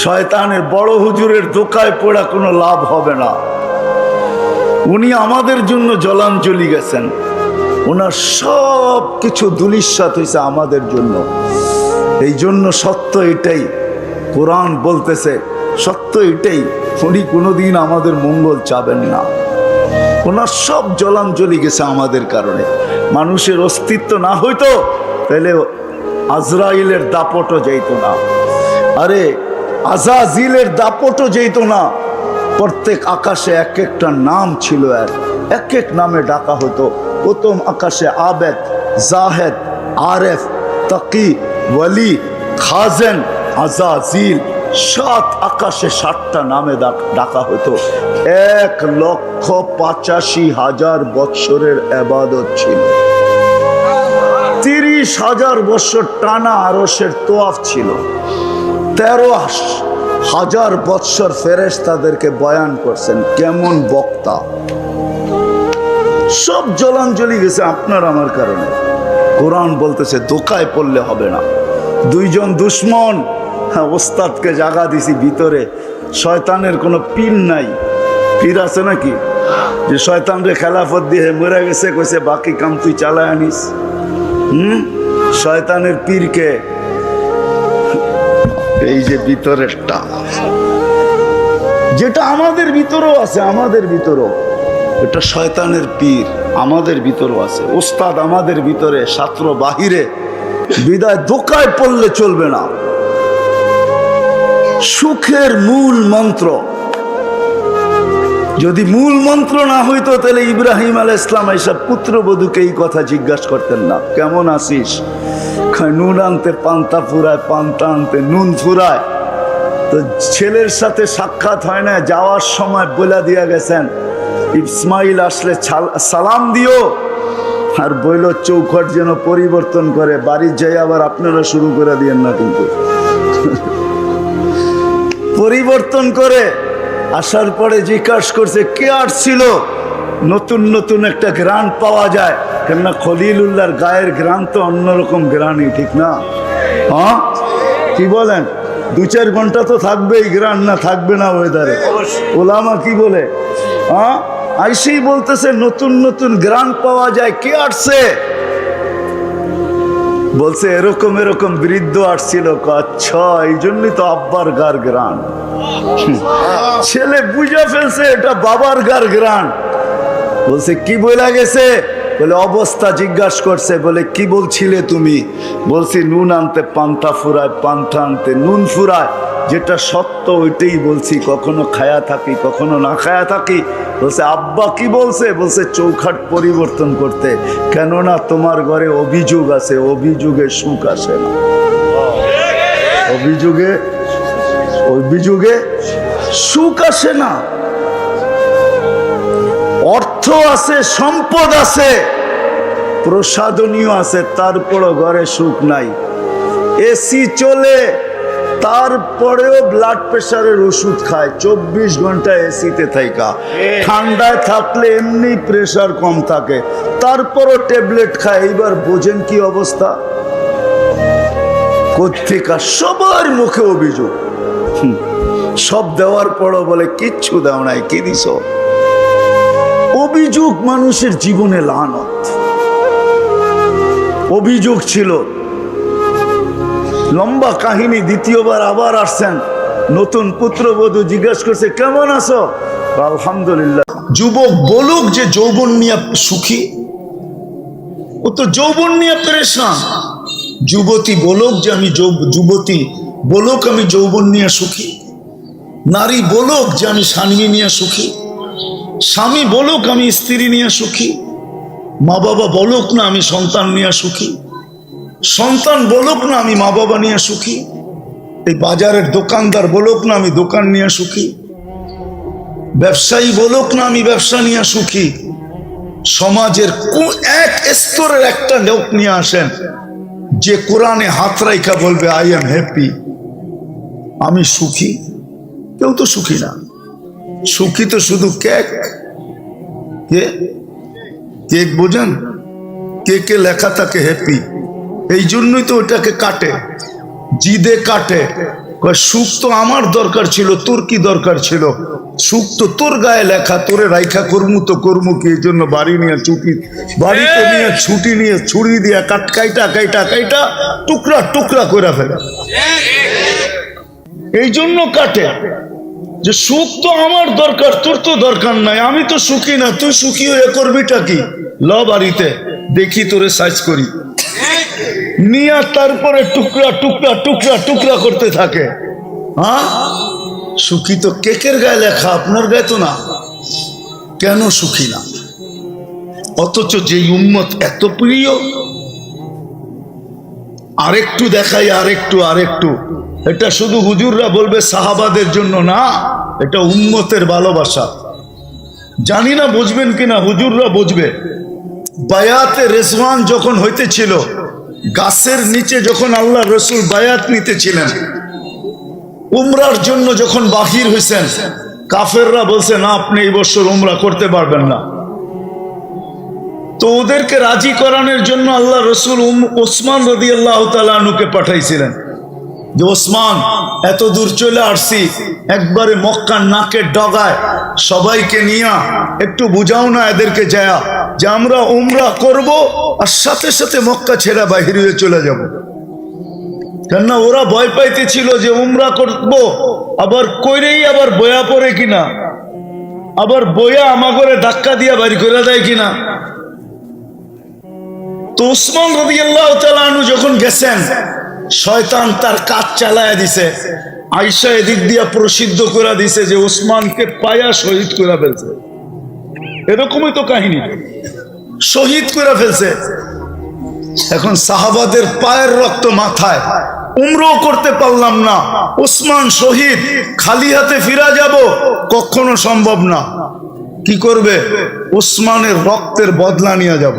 শয়তানের বড় হুজুরের দোকায় পড়া কোনো লাভ হবে না। উনি আমাদের জন্য জলাঞ্জলি গেছেন, ওনার সব কিছু ধূলিসাৎ হয়েছে আমাদের জন্য। এই জন্য সত্য এটাই, কোরআন বলতেছে সত্য এটাই, উনি কোনোদিন আমাদের মঙ্গল চাবেন না। ওনার সব জলাঞ্জলি গেছে আমাদের কারণে। মানুষের অস্তিত্ব না হইতো তাহলে আজরাইলের দাপটও যেত না, আরে আজাজিলের দাপটও যেত না। প্রত্যেক আকাশে এক একটা নাম ছিল, এক এক নামে ডাকা হতো। প্রথম আকাশে আবেদ, জাহেদ, আরেফ, তাকি, ওয়ালি, খাজেন, আজাজিল, 7 আকাশে 7টা নামে ডাকা হতো। 1,85,000 বৎসরের ইবাদত ছিল। 30,000 বছর টানা আরশের তোয়াফ ছিল। 13,000 বৎসর ফেরেশতাদেরকে বয়ান করছেন, কেমন বক্তা। সব জলাঞ্জলি গেছে আপনার আমার কারণে। কোরআন বলতেছে দোকায় পড়লে হবে না। 2 জন দুশ্মন, ওস্তাদকে জাগা দিছি ভিতরে। শয়তানের কোনো পীর নাই, পীর আছে নাকি যে শয়তানরে খেলাফত দিয়ে মরে গেছে, কইছে বাকি কাম তুই চালায় আনিস? শয়তানের পীরকে, এই যে ভিতরেরটা, যেটা আমাদের ভিতরেও আছে, আমাদের ভিতরেও এটা শয়তানের পীর আমাদের ভিতরেও আছে। ওস্তাদ আমাদের ভিতরে, ছাত্র বাহিরে। বিদায় দোকায় পড়লে চলবে না। সুখের মূল মন্ত্র, যদি মূল মন্ত্র না হইতো তাহলে ইব্রাহিম আলাইহিস সালাম এইসব পুত্রবধূকে এই কথা জিজ্ঞাসা করতেন না, কেমন আছিস? নুন আনতে পান্তা ফুরায়, পান্তা আনতে নুন ফুরায়। তো ছেলের সাথে সাক্ষাৎ হয় না, যাওয়ার সময় বলে দিয়া গেছেন ইসমাইল আসলে সালাম দিও, আর বইল চৌখট যেন পরিবর্তন করে, বাড়ির যাই আবার আপনারা শুরু করে দিয়েন না। কিন্তু পরিবর্তন করে আসার পরে জিজ্ঞাসা করছে কে আসছিল। নতুন নতুন একটা গ্রান পাওয়া যায়, কেননা খলিলুল্লাহর গায়ের গ্রান তো অন্যরকম গ্রানই, ঠিক না? হ্যাঁ, কি বলেন? 2-4 ঘন্টা তো থাকবেই গ্রান, না থাকবে না ওয়েদারে? ওলামা কি বলে? হ্যাঁ, আইসেই বলতেছে নতুন নতুন গ্রান পাওয়া যায়, কে আসছে? বলছে এরকম এরকম বৃদ্ধ আসছিল। আচ্ছা, এই জন্যই তো আব্বার গার গ্রান। ছেলে বুঝা ফেলছে এটা বাবার গার গ্রান। বলছে কি বইলা গেছে? বলে অবস্থা জিজ্ঞাসা করছে। বলে কি বলছিলে তুমি? বলছি নুন আনতে পান্তা ফুরায়, পান্তা আনতে নুন ফুরায়। যেটা সত্য ওইটাই বলছি, কখনো খায়া থাকি কখনো না খায়া থাকি। বলছে আব্বা কি বলছে? বলছে চৌখাট পরিবর্তন করতে, কেননা তোমার ঘরে অভিযোগ আছে, অভিযোগে সুখ আসে না। অভিযোগে সুখ আসে না। অর্থ আছে, সম্পদ আছে, প্রসাদনীয় আছে, তারপরও ঘরে সুখ নাই। এসি চলে, তারপরেও ব্লাড প্রেশারের ওষুধ খায়, 24 ঘন্টা এসিতে থাকা। ঠান্ডায় থাকলে এমনি প্রেশার কম থাকে, তারপরও ট্যাবলেট খায়। এইবার বোঝেন কি অবস্থা। কোত্থেকা সবার মুখে অভিযোগ। সব দেওয়ার পরও বলে কিচ্ছু দাও নাই, কি দিছ? অভিযোগ মানুষের জীবনে লানত। অভিযোগ ছিল, লম্বা কাহিনী। দ্বিতীয়বার আবার আসছেন, নতুন পুত্রবধূ জিজ্ঞাসা করছে কেমন আছো? আলহামদুলিল্লাহ। যুবক বলুক যে যৌবন নিয়ে সুখী, ও তো যৌবন নিয়ে পেরেশান। যুবতী বলুক যে আমি যুবতী বলুক আমি যৌবন নিয়ে সুখী। নারী বলুক যে আমি স্বামী নিয়ে সুখী। স্বামী বলুক আমি স্ত্রী নিয়ে সুখী। মা বাবা বলুক না আমি সন্তান নিয়ে সুখী। সন্তান বলুক না আমি মা বাবা নিয়ে সুখী। এই বাজারের দোকানদার বলুক না আমি দোকান নিয়ে সুখী। ব্যবসায়ী বলুক না আমি ব্যবসা নিয়ে সুখী। সমাজের এক স্তরের একটা লোক নিয়ে আসেন যে কোরআনে হাত রাইখা বলবে আই এম হ্যাপি, আমি সুখী। কেউ তো সুখী না। সুখী তো শুধু কেক। কেক বোঝেন? কেকে লেখা থাকে হ্যাপি, এই জন্যই তো ওটাকে কাটে, জিদে কাটে। সুখ তো আমার দরকার ছিল, তোর কি দরকার ছিল? সুখ তো তোর গায়ে লেখা, তোরে রাইখা কর্মু তো কর্মু কি? এই জন্য বাড়ি নিয়ে বাড়িতে নিয়ে ছুটি নিয়ে ছুরি দিয়ে কাইটা টুকরা টুকরা করে ফেলে। এই জন্য কাটে যে সুখ তো আমার দরকার, তোর তো দরকার নাই। আমি তো সুখী না, তুই সুখী হয়ে করবিটা কি? ল বাড়িতে দেখি তোরে সাইজ করি নিয়ে, তারপরে টুকরা টুকরা টুকরা টুকরা করতে থাকে। হ্যাঁ, সুখী তো কেকের গায়ে লেখা, আপনার গায়ে তো না। কেন সুখী না? অথচ যে উম্মত এত প্রিয়। আরেকটু দেখাই, আরেকটু। এটা শুধু হুজুররা বলবে সাহাবাদের জন্য না, এটা উম্মতের ভালোবাসা। জানি না বুঝবেন কিনা, হুজুররা বুঝবে। বায়াতে রেজওয়ান যখন হইতেছিল, গাছের নিচে যখন আল্লাহ রসুল বায়াত নিতেছিলেন, উমরার জন্য যখন বাহির হয়েছেন, কাফেররা বলছে না আপনি এই বছর উমরা করতে পারবেন না। তো ওদেরকে রাজি করানোর জন্য আল্লাহ রসুল ওসমান রাদিয়াল্লাহু তাআলা আনহুকে পাঠাইছিলেন যে ওসমান, এত দূর চলে আসছি, একবারে মক্কার নাকের ডগায় সবাইকে নিয়ে একটু বুঝাও না এদেরকে যায়া যে আমরা উমরা করব আর সাথে সাথে মক্কা ছেড়ে বাহির হয়ে চলে যাব। কেননা ওরা ভয় পাইতেছিল যে উমরা করব আবার কইরেই আবার বয়া পড়ে কিনা, আবার বয়া আমাগরে ধাক্কা দিয়া বাড়ি করে দেয় কিনা। তো ওসমান রাদিয়াল্লাহু তাআলা আনহু যখন গেছেন, শয়তান তার কাজ চালায়া দিছে। আয়েশা এদিক দিয়া প্রসিদ্ধ করে দিছে যে ওসমানকে পায়া শহীদ করে ফেলছে। এরকমই তো কাহিনী, শহীদ করে ফেলছে। এখন সাহাবাদের পায়ের রক্ত মাথায়, উমরাও করতে পারলাম না, ওসমান শহীদ, খালি হাতে ফিরা যাব কখনো সম্ভব না। কি করবে? ওসমানের রক্তের বদলা নিয়ে যাব।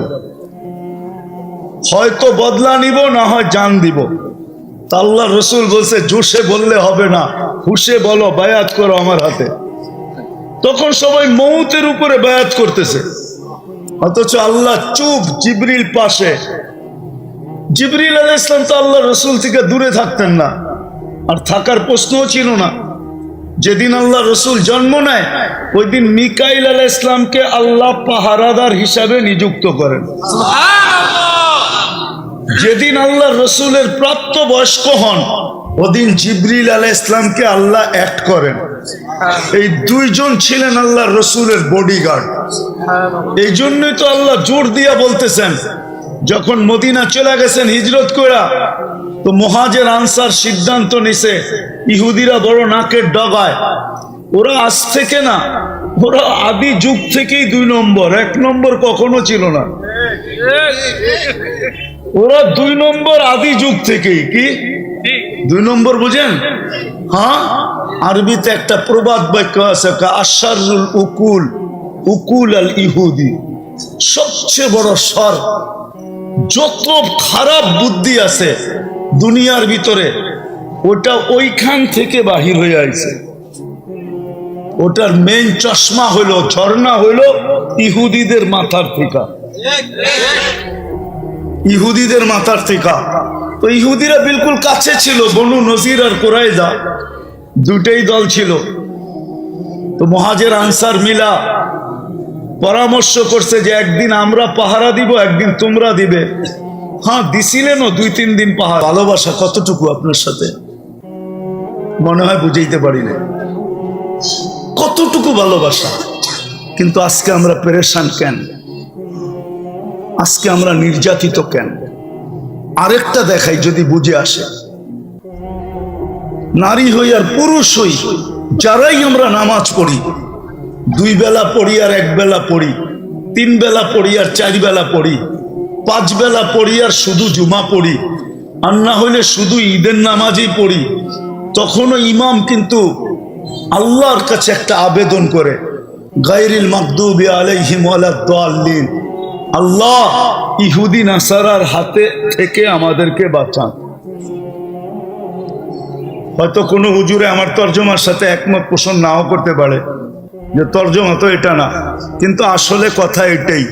হয়তো বদলা নিব, না হয় জান দিব। আল্লাহ রসুল বলছে জোশে বললে হবে না, হুশে বলো, বায়াত করো আমার হাতে। তখন সবাই মৌতের উপরে বায়াত করতেছে, অথচ আল্লাহ চুপ, জিবরিল পাশে। জিবরিল আলাইহিস সালাম তো আল্লাহ রসুল থেকে দূরে থাকতেন না, আর থাকার প্রশ্নও ছিল না। যেদিন আল্লাহ রসুল জন্ম নেয়, ওই দিন মিকাইল আলাইহিস সালামকে আল্লাহ পাহারাদার হিসাবে নিযুক্ত করেন। যেদিন আল্লাহ রসুলের প্রাপ্ত বয়স্ক হন, ওদিন জিবরিল আলাইহিস সালামকে আল্লাহ অ্যাড করেন। এই দুইজন ছিলেন আল্লাহ রসুলের বডিগার্ড। এই জন্যই তো আল্লাহ জোর দিয়া বলতেছেন, যখন মদিনা চলে গেছেন হিজরত কইরা, তো তো মুহাজির আনসার সিদ্ধান্ত নিছে, ইহুদিরা বড় নাকের ডগায়, ওরা আজ থেকে না, ওরা আদি যুগ থেকেই 2 নম্বর, 1 নম্বর কখনো ছিল না। ওরা 2 নম্বর আদি যুগ থেকেই। কি 2 নম্বর বুঝেন? হ্যাঁ, আরবিতে একটা প্রবাদ বাক্য আছে, আশারুল উকুল উকুল আল ইহুদি, সবচেয়ে বড় শর, যত খারাপ বুদ্ধি আছে দুনিয়ার ভিতরে ওটা ওইখান থেকে বাহির হয়ে আইছে। ওটার মেইন চশমা হইল, ঝর্ণা হইল ইহুদিদের মাথার থেকে, ইহুদিদের মাথার থেকে। তো ইহুদিরা বিলকুল কাছে ছিল, বনু নজির আর কুরাইজা, দুটেই দল ছিল। তো মুহাজির আনসার মিলা পরামর্শ করছে যে একদিন আমরা পাহারা দিব, একদিন তোমরা দিবে। হ্যাঁ, দিছিলেনও 2-3 দিন পাহারা। ভালোবাসা কতটুকু আপনার সাথে মনে হয় বুঝাইতে পারি না, কতটুকু ভালোবাসা। কিন্তু আজকে আমরা পেরেশান কেন? আজকে আমরা নির্যাতিত কেন? আরেকটা দেখাই যদি বুঝে আসে, নারী হই আর পুরুষ হই, যারাই আমরা নামাজ পড়ি, 2 বেলা পড়ি আর 1 বেলা পড়ি, 3 বেলা পড়ি আর 4 বেলা পড়ি, 5 বেলা পড়ি আর শুধু জুমা পড়ি, আর না হইলে শুধু ঈদের নামাজই পড়ি, তখনও ইমাম কিন্তু আল্লাহর কাছে একটা আবেদন করে, গায়রিল মাগদুবি আলাইহিম ওয়ালাদ-দাল্লিন, আল্লাহ ইহুদি নাসারার হাতে থেকে আমাদেরকে বাঁচান। হয়তো কোনো হুজুরে আমার তর্জমার সাথে একমত পোষণ নাও করতে পারে, যে তর্জমা তো এটা না, কিন্তু আসলে কথা এটাই,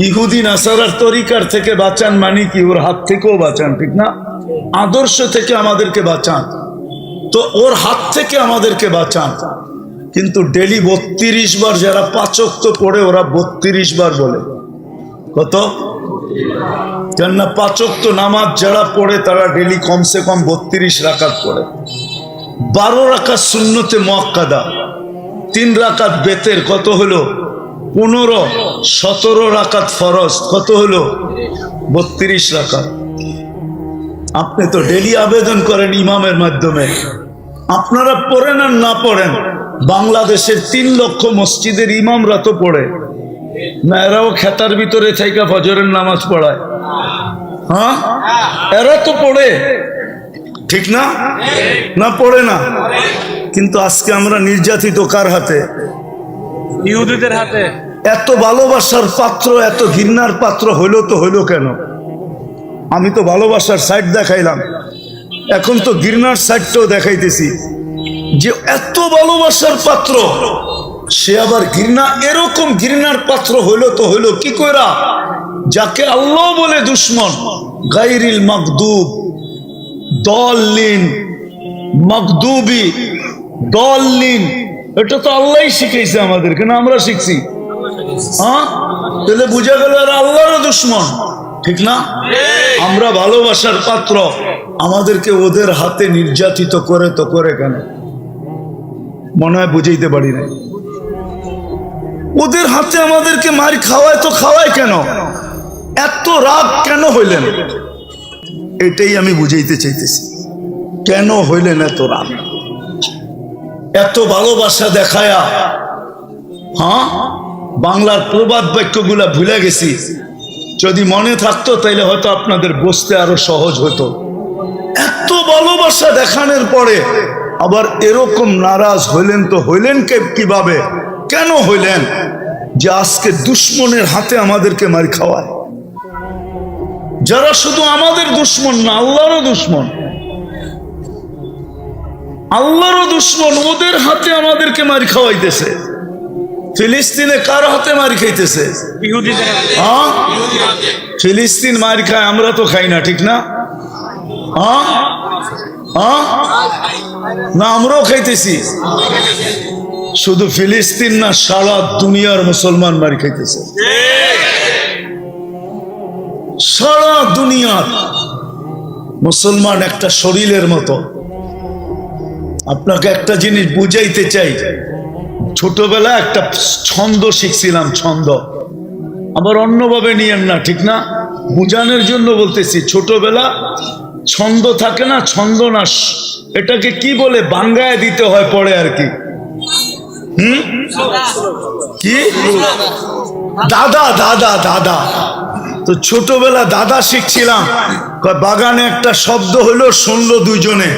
ইহুদি নাসারার তরিকার থেকে বাঁচান মানে কি ওর হাত থেকেও বাঁচান, ঠিক না? আদর্শ থেকে আমাদেরকে বাঁচান, তো ওর হাত থেকে আমাদেরকে বাঁচান। কিন্তু ডেলি 32 বার যারা 5 ওয়াক্ত পড়ে, ওরা 32 বার বলে। কত? কেননা 5 ওয়াক্ত নামাজ যারা পড়ে তারা ডেলি কমসে কম 32 রাকাত পড়ে, 12 রাকাত সুন্নতে মুআক্কাদা, 3 রাকাত বেতের, কত হলো 15, 17 রাকাত ফরজ, কত হলো 32 রাকাত। আপনি তো ডেলি আবেদন করেন ইমামের মাধ্যমে, আপনারা পড়েন আর না পড়েন, বাংলাদেশের 3 লক্ষ মসজিদের ইমামরা তো পড়ে না, এরাও খেতার ভিতরে থেকে ফজরের নামাজ পড়ায়। হ্যাঁ, এরা তো পড়ে, ঠিক না? না পড়ে না? কিন্তু আজকে আমরা নির্যাতিত কার হাতে? ইহুদিদের হাতে। এত ভালোবাসার পাত্র, এত ঘৃণার পাত্র হইলো তো হইলো কেন? আমি তো ভালোবাসার সাইড দেখাইলাম, এখন তো ঘৃণার সাইডটাও দেখাইতেছি, যে এত ভালোবাসার পাত্র সে আবার ঘৃণা, এরকম ঘৃণার পাত্র হইলো তো হইলো কি কইরা? যাকে আল্লাহ বলে দুশ্মন, গায়রিল মাগদুব দল্লিন, মাগদুবি দল্লিন, এটা তো আল্লাহই শিখাইছে আমাদেরকে, না আমরা শিখছি? হ্যাঁ, তাহলে বুঝা গেল আর আল্লাহরও দুশ্মন, ঠিক না? আমরা ভালোবাসার পাত্র, আমাদেরকে ওদের হাতে নির্যাতিত করে তো করে কেন? মনে হয় বুঝাইতে পারি না। ওদের হাতে আমাদেরকে মার খাওয়ায় তো খাওয়ায় কেন? এত রাগ কেন হইলেন? এটাই আমি বুঝাইতে চাইতেছি, কেন হইলেন এত রাগ? এত ভালোবাসা দেখায়া, হ্যাঁ, বাংলার প্রবাদ বাক্যগুলা ভুলে গেছি, যদি মনে থাকতো তাইলে হয়তো আপনাদের বুঝতে আরো সহজ হতো। এত ভালোবাসা দেখানোর পরে আবার এরকম নারাজ হইলেন তো হইলেন কিভাবে? কেন হইলেন? যে আজকে দুশ্মনের হাতে আমাদেরকে মার খাওয়ায়, যারা শুধু আমাদের দুশ্মন না, আল্লাহরও দুশ্মন, আল্লাহরও দুশ্মন, ওদের হাতে আমাদেরকে মার খাওয়াইতেছে। ফিলিস্তিনে কার হাতে মার খাইতেছে? ইহুদিদের হাতে। হ্যাঁ, ফিলিস্তিন মার খায়, আমরা তো খাই না, ঠিক না? হ্যাঁ হ্যাঁ, না আমরাও খাইতেছি। শুধু ফিলিস্তিন না, সারা দুনিয়ার মুসলমান মার খাইতেছে, সারা দুনিয়ার মুসলমান একটা শরীরের মতো। আপনাকে একটা জিনিস বুঝাইতে চাই, ছোটবেলা একটা ছন্দ শিখছিলাম, ছন্দ, আবার অন্যভাবে নিয়েন না, ঠিক না? বুঝানোর জন্য বলতেছি, ছোটবেলা ছন্দ থাকে না, ছন্দ না, এটাকে কি বলে বাঙ্গায় দিতে হয় পরে আর কি। কি দাদা দাদা দাদা। তো ছোটবেলা দাদা শিখছিলাম, বাগানে একটা শব্দ হলো, শুনলো দুইজনে,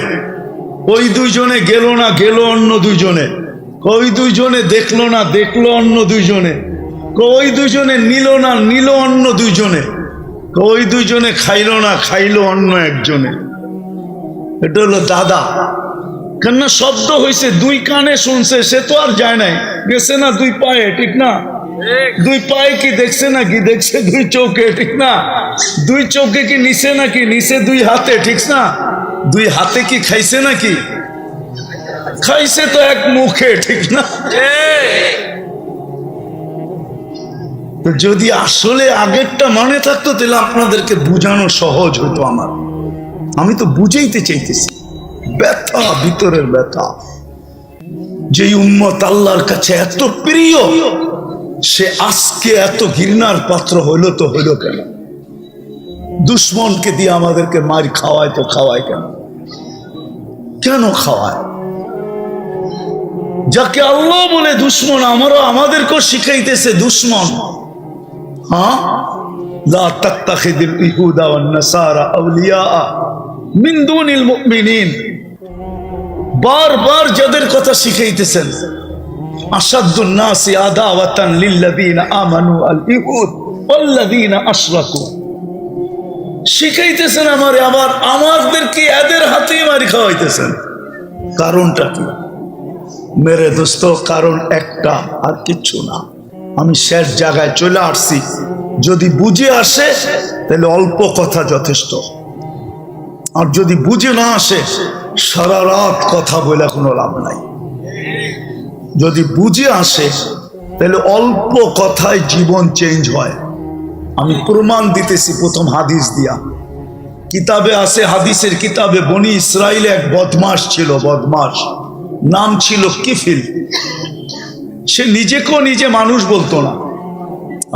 ওই দুইজনে গেল না, গেল অন্য দুইজনে, ওই দুইজনে দেখলো না, দেখলো অন্য দুইজনে, ওই দুইজনে নিল না, নিল অন্য দুইজনে, ওই দুইজনে খাইলো না, খাইলো অন্য একজনে। এটা হলো দাদা। কেননা শব্দ হয়েছে, দুই কানে শুনছে, সে তো আর যায় নাই, গেছে না দুই পায়ে, ঠিক না? দুই পায়ে কি দেখছে নাকি? দেখছে দুই চোখে, ঠিক না? দুই চোখে কি নিছে নাকি? নিছে দুই হাতে, ঠিক না? দুই হাতে কি খাইছে নাকি? খাইছে তো এক মুখে, ঠিক না? তো যদি আসলে আগেরটা মনে থাকতো তাহলে আপনাদেরকে বুঝানো সহজ হতো আমার। আমি তো বুঝাইতে চাইতেছি ব্যথা, ভিতরের ব্যথা। যে উম্মত আল্লাহর কাছে এত প্রিয়, সে আজকে এত ঘৃণার পাত্র হইল তো হইল কেন? দুশ্মনকে দিয়ে আমাদেরকে মার খাওয়ায় তো খাওয়ায় কেন? কেন খাওয়ায়? যাকে আল্লাহ বলে দুশ্মন, আমাদেরকেও শিখাইতেছে দুশ্মন। হ্যাঁ, লা তাত্তাখিযুল ইহুদা ওয়ান নাসারা আউলিয়া মিন দুনিল মুমিনিন। বারবার যাদের কথা শিখাইতেছেন, আশাদ্দুন নাসি আদাওয়াতান লিল্লাযিনা আমানু আল ইহুদ ওয়াল্লাযিনা আশরাকু। শিখাইতেছেন আমারে, আবার আমাদেরকে এদের হাতেই মারি খাওয়াইতেছেন। কারণটা কি মেরে দোস্ত? কারণ একটা, আর কিচ্ছু না। আমি শেষ জায়গায় চলে আসছি। যদি বুঝে আসে তাহলে অল্প কথা যথেষ্ট, আর যদি বুঝে না আসে সারা রাত কথা বলে কোনো লাভ নাই। যদি বুঝে আসে তাহলে অল্প কথায় জীবন চেঞ্জ হয়। আমি প্রমাণ দিতেছি প্রথম হাদিস দিয়া। কিতাবে আছে, হাদিসের কিতাবে, বনি ইসরাইলে এক বদমাস ছিল, বদমাস, নাম ছিল কিফিল। সে নিজেকেও নিজে মানুষ বলতো না,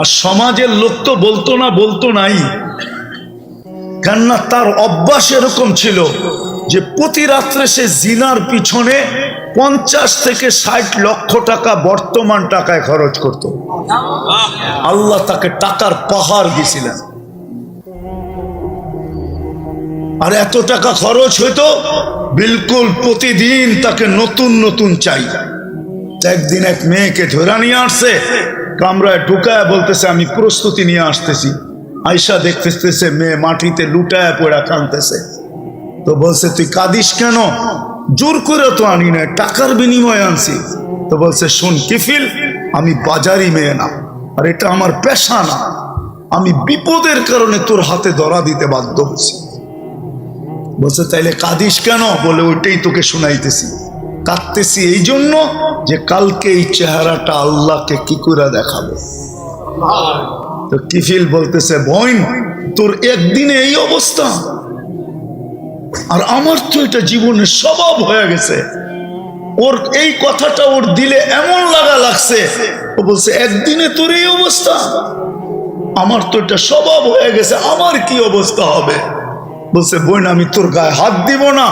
আর সমাজের লোক তো বলতো নাই। কেননা তার অভ্যাস এরকম ছিল যে প্রতি রাত্রে সে জিনার পিছনে 50 থেকে 60 লক্ষ টাকা বর্তমান টাকায় খরচ করত। আল্লাহ তাকে টাকার পাহাড় দিয়েছিলেন। আর এত টাকা খরচ হইতো, বিলকুল প্রতিদিন তাকে নতুন নতুন চাই। একদিন এক মেয়েকে ধরে নিয়ে আসছে, কামরায় ঢুকায় বলতেছে আমি প্রস্তুতি নিয়ে আসতেছি। আয়সা দেখতেছে মেয়ে মাটিতে লুটায় পড়া কাঁদতেছে। তো বলছে তুই কাঁদিস কেন? জোর করে তো আনি না, টাকার বিনিময়ে আনছি। তো বলছে শোন কিফিল, আমি বাজারি মেয়ে না, আর এটা আমার পেশা না। আমি বিপদের কারণে তোর হাতে ধরা দিতে বাধ্য হয়েছি। বলছে তাইলে কাঁদিস কেন? বলে ওইটাই তোকে শুনাইতেছি। কাঁদতেছি এই জন্য যে কালকে এই চেহারাটা আল্লাহকে কি করে দেখাবো। তো কিফিল বলতেছে বোন, তোর একদিনে এই অবস্থা, আর আমার তো এটা জীবনের স্বভাব হয়ে গেছে। ওর এই কথাটা ওর দিলে এমন লাগছে, ও বলছে একদিনে তোর এই অবস্থা, আমার তো এটা স্বভাব হয়ে গেছে, আমার কি অবস্থা হবে? বলছে বোন, আমি তোর গায়ে হাত দিব না,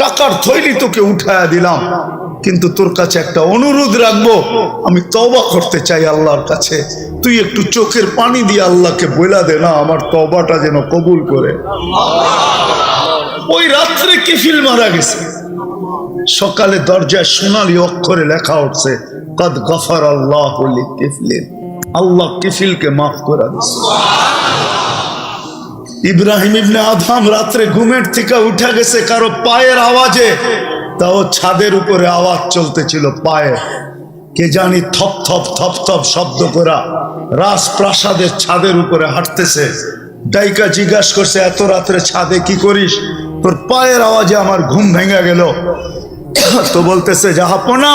টাকার থৈলি তোকে উঠায়া দিলাম, কিন্তু তোর কাছে একটা অনুরোধ রাখবো, আমি তওবা করতে চাই আল্লাহর কাছে। তুই একটু চোখের পানি দিয়ে আল্লাহকে বইলা দে না, আমার তওবাটা যেন কবুল করে। ওই রাত্রে কিফিল মারা গেছে। সকালে দরজায় সোনালী অক্ষরে লেখা উঠছে কদ গফার আল্লাহু লিকিফলিন, আল্লাহ কিফিলকে মাফ করে দিয়েছে। ইব্রাহিম ইবনে আদম রাত্রে ঘুমের থেকে উঠে গেছে কারো পায়ের আওয়াজে, তাও ছাদের উপরে আওয়াজ চলতেছিল পায়ে, কে জানি থপ থপ থপ থপ শব্দ করা রাজপ্রাসাদের ছাদের উপরে হাঁটতেছে। ডাইকা জিজ্ঞাসা করছে এত রাত্রে ছাদে কি করিস? তোর পায়ের আওয়াজে আমার ঘুম ভেঙে গেল। তো বলতেছে জাহাপনা,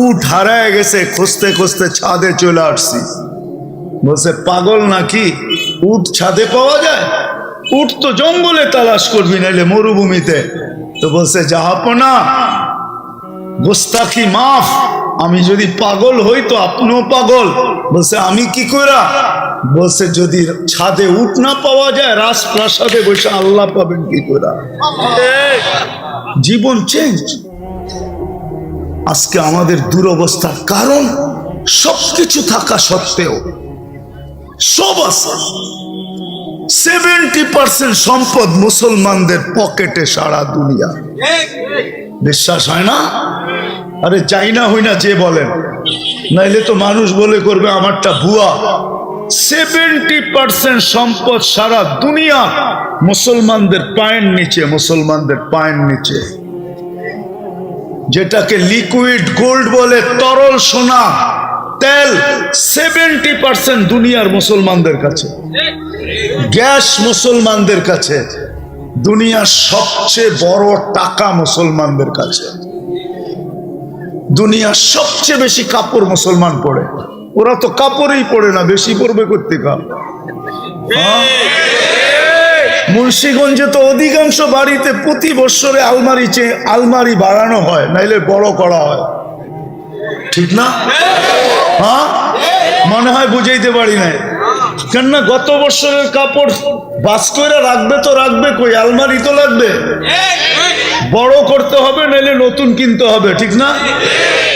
উট হারায় গেছে, খুঁজতে খুঁজতে ছাদে চলে আসছি। বলছে পাগল নাকি, উট ছাদে পাওয়া যায়? উট তো জঙ্গলে তালাশ করবি, নাইলে মরুভূমিতে। তো বলছে জাহাপনা, গোস্তাখি মাফ, আমি যদি পাগল হই তো আপনিও পাগল। বলছে আমি কি করা? বলছে যদি ছাদে উঠ না পাওয়া যায়, রাজপ্রাসাদে বসে আল্লাহ পাবেন কি করা? জীবন চেঞ্জ। আজকে আমাদের দুরবস্থার কারণ সবকিছু থাকা সত্ত্বেও সব আছে, 70% সম্পদ মুসলমানদের পকেটে সারা দুনিয়া। বিশ্বাস হয় না? আরে চাই না হই না যে বলেন, নাইলে তো মানুষ বলে করবে আমারটা ভুয়া। 70% সম্পদ সারা দুনিয়া মুসলমানদের পায়ের নিচে, মুসলমানদের পায়ের নিচে। যেটাকে লিকুইড গোল্ড বলে, তরল সোনা, তেল, 70% দুনিয়ার মুসলমানদের কাছে। গ্যাস মুসলমানদের কাছে। দুনিয়ার সবচেয়ে বড় টাকা মুসলমানদের কাছে। দুনিয়ার সবচেয়ে বেশি কাপড় মুসলমান পরে। ওরা তো কাপড়ই পরে না, বেশি পরবে করতে কাপ। মুন্সিগঞ্জে তো অধিকাংশ বাড়িতে প্রতি বছরে আলমারি বাড়ানো হয়, নাইলে বড় করা হয়। ঠিক না? হ্যাঁ, মনে হয় বুঝাইতে পারি নাই। কেননা গত বছরের কাপড় বাস করে রাখবে তো রাখবে কই, আলমারি তো লাগবে, বড় করতে হবে, নাইলে নতুন কিনতে হবে। ঠিক না?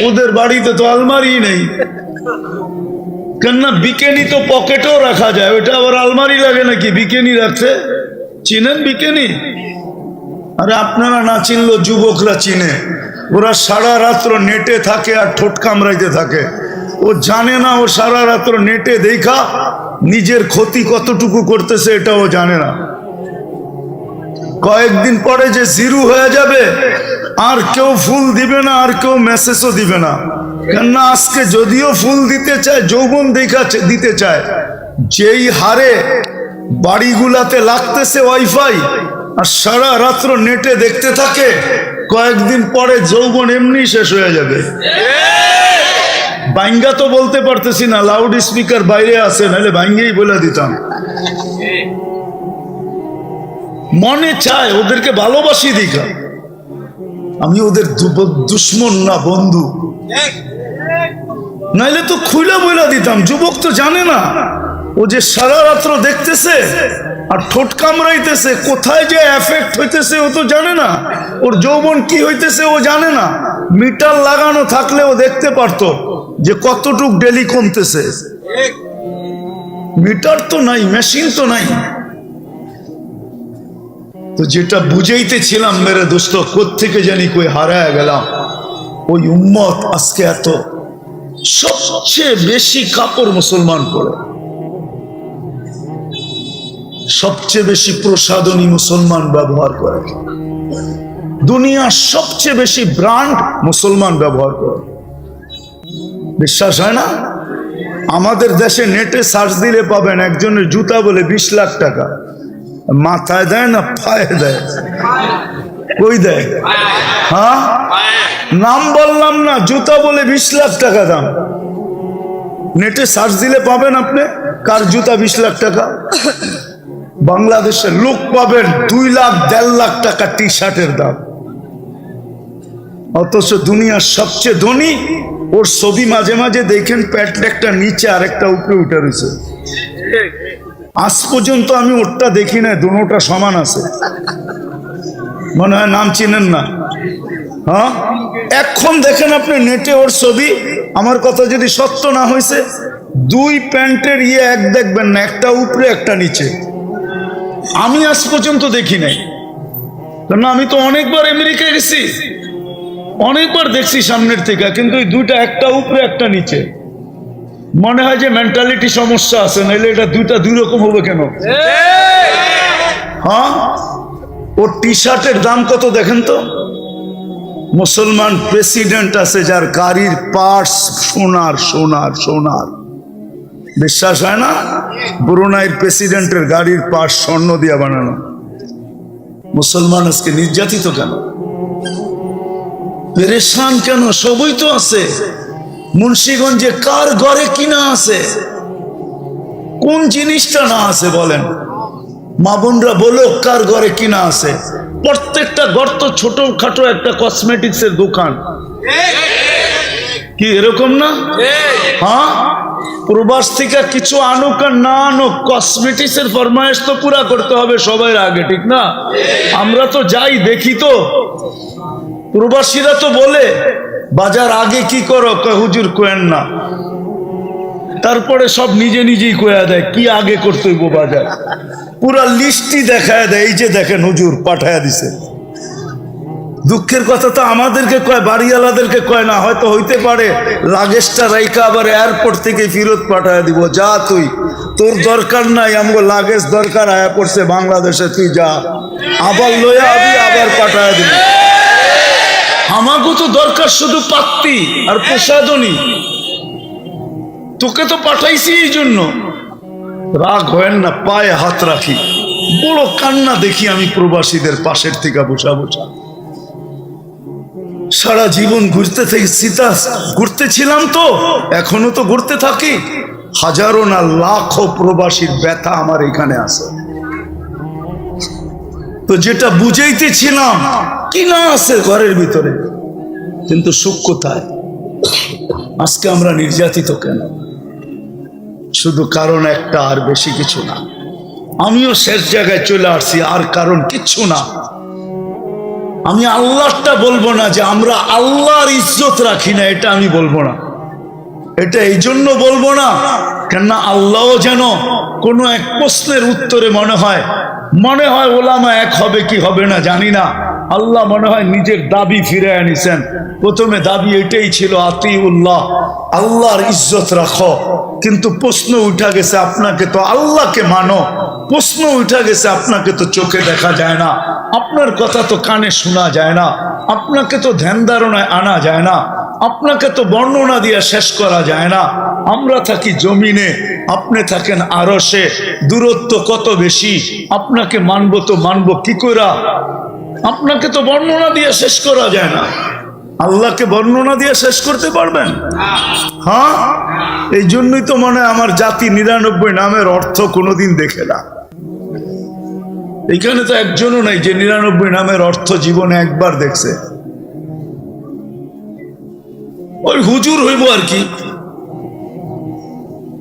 ওদের বাড়িতে তো আলমারি নেই। কেননা বিকেনি তো পকেটেও রাখা যায়, ওইটা আবার আলমারি লাগে নাকি? বিকেনি রাখছে, চিনেন বিকেনি? আরে আপনারা না চিনলেও যুবকরা চিনে। ওরা সারা রাত্র নেটে থাকে আর ঠোঁট কামড়াইতে থাকে। ও জানে না ও সারা রাত্র নেটে দেখা নিজের ক্ষতি কতটুকু করতেছে, এটা ও জানে না। কয়েকদিন পরে যে জিরো হয়ে যাবে, আর কেউ ফুল দিবে না, আর কেউ মেসেজও দিবে না। কেননা আজকে যদিও ফুল দিতে চায়, যৌবন দেখাচ্ছে দিতে চায়, যেই হারে বাড়িগুলাতে লাগতেছে ওয়াইফাই আর সারা রাত্র নেটে দেখতে থাকে, কয়েকদিন পরে যৌবন এমনি শেষ হয়ে যাবে। বাইঙ্গা তো বলতে পারতেছি না, লাউড স্পিকার বাইরে আছে, নাহলে বাইঙ্গেই বলে দিতাম। মনে চায় ওদেরকে ভালোবাসি দেখা, আমি ওদের দুশ্মন না বন্ধু, নাইলে তো খুলে বলে দিতাম। যুবক তো জানে না, ও যে সারা রাত্র দেখতেছে আর ঠোঁট কামড়াইতেছে, কোথায় যে এফেক্ট হইতেছে ও তো জানে না। ওর যৌবন কি হইতেছে ও জানে না। মিটার লাগানো থাকলে ও দেখতে পারতো যে কতটুক ডেলি কমতেছে। মিটার তো নাই, মেশিন তো নাই। তো যেটা বুঝাইতেছিলাম মেরে দোস্ত, কোত্থেকে জানি কই হারায় গেলাম। ওই উম্মত আজকে এত, সবচেয়ে বেশি কাপড় মুসলমান পরে, সবচেয়ে বেশি প্রসাধনী মুসলমান ব্যবহার করে, দুনিয়ার সবচেয়ে বেশি ব্র্যান্ড মুসলমান ব্যবহার করে। বিশ্বাস হয় না? আমাদের দেশে নেটে সার্চ দিলে পাবেন একজনের জুতা বলে 20 লাখ টাকা। মাথায় দেয় না পায়ে দেয়? কই দেয়? হ্যাঁ, নাম বললাম না, জুতা বলে 20 লাখ টাকা দাম। নেটে সার্চ দিলে পাবেন আপনি কার জুতা 20 লাখ টাকা। বাংলাদেশের লোক পাবেন 2 লাখ 1.5 লাখ টাকা টি শার্টের দাম। অথচ দুনিয়ার সবচেয়ে ধনী, ওর ছবি মাঝে মাঝে দেখেন প্যান্ট একটা নিচে আর একটা উপরে উঠে রয়েছে। আজ পর্যন্ত আমি ওরটা দেখি না, দুটোটা সমান আছে। মনে হয় নাম চিনেন না? হ্যাঁ, এখন দেখেন আপনি নেটে ওর ছবি। আমার কথা যদি সত্য না হয়েছে, 2 প্যান্টের এক দেখবেন না, একটা উপরে একটা নিচে। আমি আজ পর্যন্ত দেখি নাই, কারণ আমি তো অনেকবার আমেরিকায় গেছি, অনেকবার দেখছি সামনের থেকে, কিন্তু ওই 2টা, একটা উপরে একটা নিচে। মনে হয় যে মেন্টালিটি সমস্যা আছে, নাইলে এটা 2টা 2 রকম হবে কেন? হ্যাঁ, ওর টি শার্টের দাম কত দেখেন তো। মুসলমান প্রেসিডেন্ট আছে যার গাড়ির পার্টস সোনার সোনার সোনার। বিশ্বাস হয় না? ব্রুনাইয়ের প্রেসিডেন্টের গাড়ির পার্টস স্বর্ণ দিয়ে বানানো। মুসলমান আজকে নির্যাতিত কেন? পেরেশান কেন? সবই তো আছে। মুন্সিগঞ্জে কার ঘরে কিনা আছে? কোন জিনিসটা না আছে বলেন? মা বোনরা বলো, কার ঘরে কিনা আছে? প্রত্যেকটা ঘর তো ছোটখাটো একটা কসমেটিক্সের দোকান। কি এরকম না? হ্যাঁ, প্রবাস থেকে কিছু আনুক আর না আনুক, কসমেটিক্সের ফরমায়েশ তো পুরা করতে হবে সবার আগে, ঠিক না? আমরা তো যাই দেখি তো, প্রবাসীরা তো বলে বাজার আগে কি করো, কয় হুজুর কোয়েন না, তারপরে সব নিজে নিজেই কয়া দেয় কি আগে করতে হইব বাজার, পুরা লিস্টই দেখায় দেয়, এই যে দেখেন হুজুর পাঠায়া দিছে। দুঃখের কথা তো আমাদেরকে কয়, বাড়িওয়ালাদেরকে কয় না, হয়তো হইতে পারে লাগেজটা রাইখা আবার এয়ারপোর্ট থেকে ফেরত পাঠায় দিব, যা তুই, তোর দরকার নাই, আমগো লাগেজ দরকার আয়া পড়ছে বাংলাদেশে, তুই যা, আবার লইয়া আবি, আবার পাঠায় দিব। আমাকেও তো দরকার শুধু পাত্তি আর প্রসাদনী, তোকে তো পাঠাইছি এই জন্য। রাগ হয় না, পায়ে হাত রাখি, বড় কান্না দেখি আমি প্রবাসীদের পাশের থেকে বসা বসা। সারা জীবন ঘুরতে থেকে ঘুরতেছিলাম তো, এখনো তো ঘুরতে থাকি, হাজারো না লাখো প্রবাসীর ব্যথা আমার এখানে আছে। তো যেটা বুঝাইতেছিলাম কি না আছে ঘরের ভিতরে, কিন্তু সুখ কোথায়? আজকে আমরা নির্যাতিত কেন? শুধু কারণ একটা, আর বেশি কিছু না। আমিও শেষ জায়গায় চলে আসছি, আর কারণ কিচ্ছু না। আমি আল্লাহটা বলবো না যে আমরা আল্লাহর ইজ্জত রাখি না, এটা আমি বলবো না। এটা এই জন্য বলবো না কেননা আল্লাহ যেন কোনো এক প্রশ্নের উত্তরে মনে হয় ওলামা এক হবে কি হবে না জানি না, আল্লাহ মনে হয় নিজের দাবি ফিরে আনিছেন। প্রথমে দাবি এটাই ছিল, আতিউল্লাহ, আল্লাহর ইজ্জত রাখো, কিন্তু প্রশ্ন উঠা গেছে আপনাকে তো আল্লাহকে মানো, প্রশ্ন উঠা গেছে আপনাকে তো চোখে দেখা যায় না, আপনার কথা তো কানে শোনা যায় না, আপনাকে তো ধ্যান ধারণায় আনা যায় না, আপনাকে তো বর্ণনা দিয়ে শেষ করা যায় না। আমরা থাকি জমিনে, আপনি থাকেন আরশে, দূরত্ব কত বেশি, আপনাকে মানবো তো মানবো কি কইরা? আপনাকে তো বর্ণনা দিয়ে শেষ করা যায় না, আল্লাহকে বর্ণনা দিয়ে শেষ করতে পারবেন? হ্যাঁ, এই জন্যই তো মনে হয় আমার জাতি 99 নামের অর্থ কোনোদিন দেখে না। এখানে তো একজনও নাই যে 99 নামের অর্থ জীবনে একবার দেখছে। ওই হুজুর হইব আর কি,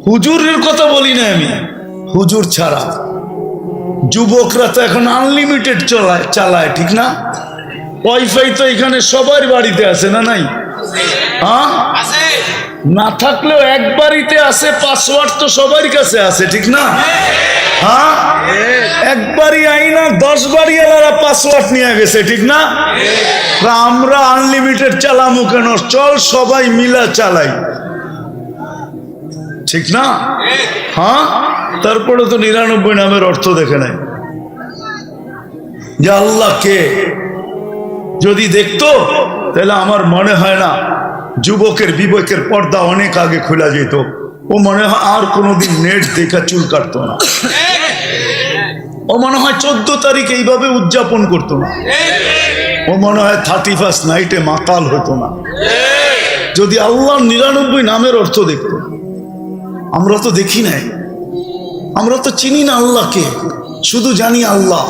হুজুরের কথা বলি না আমি, হুজুর ছাড়া যুবকরা তো এখন আনলিমিটেড চালায়, ঠিক না? ওয়াইফাই তো এখানে সবার বাড়িতে আছে না নাই? হ্যাঁ, না থাকলেও এক বাড়িতে আছে, পাসওয়ার্ড তো সবার কাছে আছে, ঠিক না? হ্যাঁ, একবারই আইনা 10 বাড়ি এলারা পাসওয়ার্ড নিয়ে গেছে, ঠিক না? আমরা আনলিমিটেড চালামু কেন? চল সবাই মিলা চালাই, ঠিক না? হ্যাঁ, তারপরে তো 99 নামের অর্থ দেখে নাই যে আল্লাহ কে। যদি দেখতো তাহলে আমার মনে হয় না যুবকের বিবেকের পর্দা অনেক আগে খোলা যেত, ও মনে হয় আর কোনোদিন নেট দেখা চুল কাটতো না, ও মনে হয় 14 তারিখ এইভাবে উদযাপন করতো না, ও মনে হয় 31 নাইটে মাতাল হতো না, যদি আল্লাহর 99 নামের অর্থ দেখতো। আমরা তো দেখি নাই, আমরা তো চিনি না আল্লাহকে, শুধু জানি আল্লাহ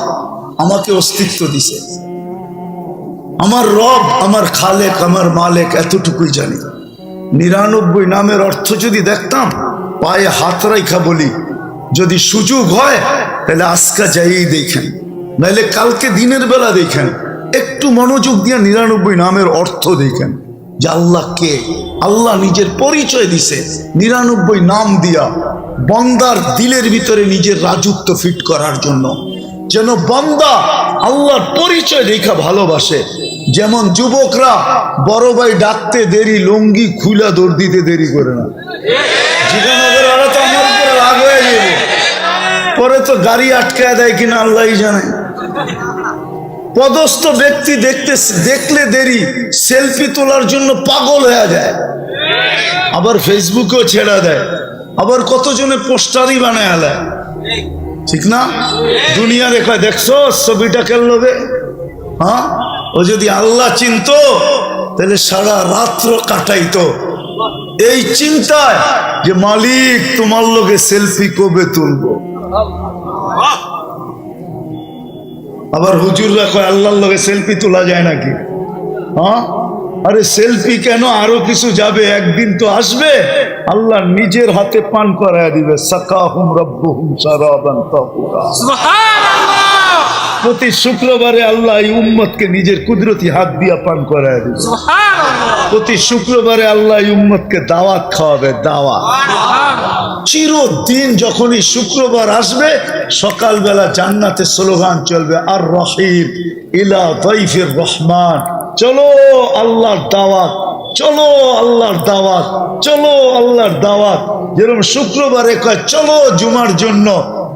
আমাকে অস্তিত্ব দিছে, আমার রব, আমার খালেক, আমার মালেক, এতটুকুই জানি। 99 নামের অর্থ যদি দেখতাম, পায়ে হাত রাইখা বলি, যদি সুযোগ হয় তাহলে আজকে যাই দেখেন, নাইলে কালকে দিনের বেলা দেখেন, একটু মনোযোগ দিয়ে 99 নামের অর্থ দেখেন যে আল্লাহ কে। আল্লাহ নিজের পরিচয় দিছে 99 নাম দিয়া, বান্দার দিলের ভিতরে নিজের রাজত্ব ফিট করার জন্য, যেন বান্দা আল্লাহর পরিচয় দেখা ভালোবাসে। যেমন যুবকরা বড় ভাই ডাকতে দেরি, লুঙ্গি খুলা দৌড় দিতে দেরি করে না, জীবনগর তো আমার উপরে রাগ হয়ে যাবে, পরে তো গাড়ি আটকায় দেয় কিনা আল্লাহই জানে। পদস্থ ব্যক্তি দেখলে দেরি, সেলফি তোলার জন্য পাগল হয়ে যায়, আবার ফেসবুকেও ছেড়া দেয়, আবার কতজনে পোস্টারই বানায় দেয়, ঠিক না? দুনিয়া দেখা দেখছো ছবিটা কেন লোভে? হ্যাঁ, ও যদি আল্লাহ চিনতো তাহলে সারা রাত্র কাটাইতো এই চিন্তায় যে মালিক তোমার লোকে সেলফি কবে তুলবো। আবার হুজুররা কয় আল্লাহর লোকে সেলফি তোলা যায় নাকি? হ্যাঁ, আরে সেলফি কেন, আরো কিছু যাবে, একদিন তো আসবে আল্লাহ নিজের হাতে পান করায় দিবে। সাকাহুম রাব্বুহুম শারাবান তাহুরা। সুবহানাল্লাহ, প্রতি শুক্রবারে আল্লাহ এই উম্মতকে নিজের কুদরতি হাত দিয়া পান করায় দিবে। সুবহানাল্লাহ, প্রতি শুক্রবারে আল্লাহ এই উম্মতকে দাওয়াত খাওয়াবে, দাওয়াত। চিরদিন যখনই শুক্রবার আসবে সকালবেলা জান্নাতে স্লোগান চলবে, আর রহিম ইলা দাইফির রহমান। চলো আল্লাহর দাওয়াত, চলো আল্লাহর দাওয়াত, চলো আল্লাহর দাওয়াত। যেরকম শুক্রবারে কয় চলো জুমার জন্য,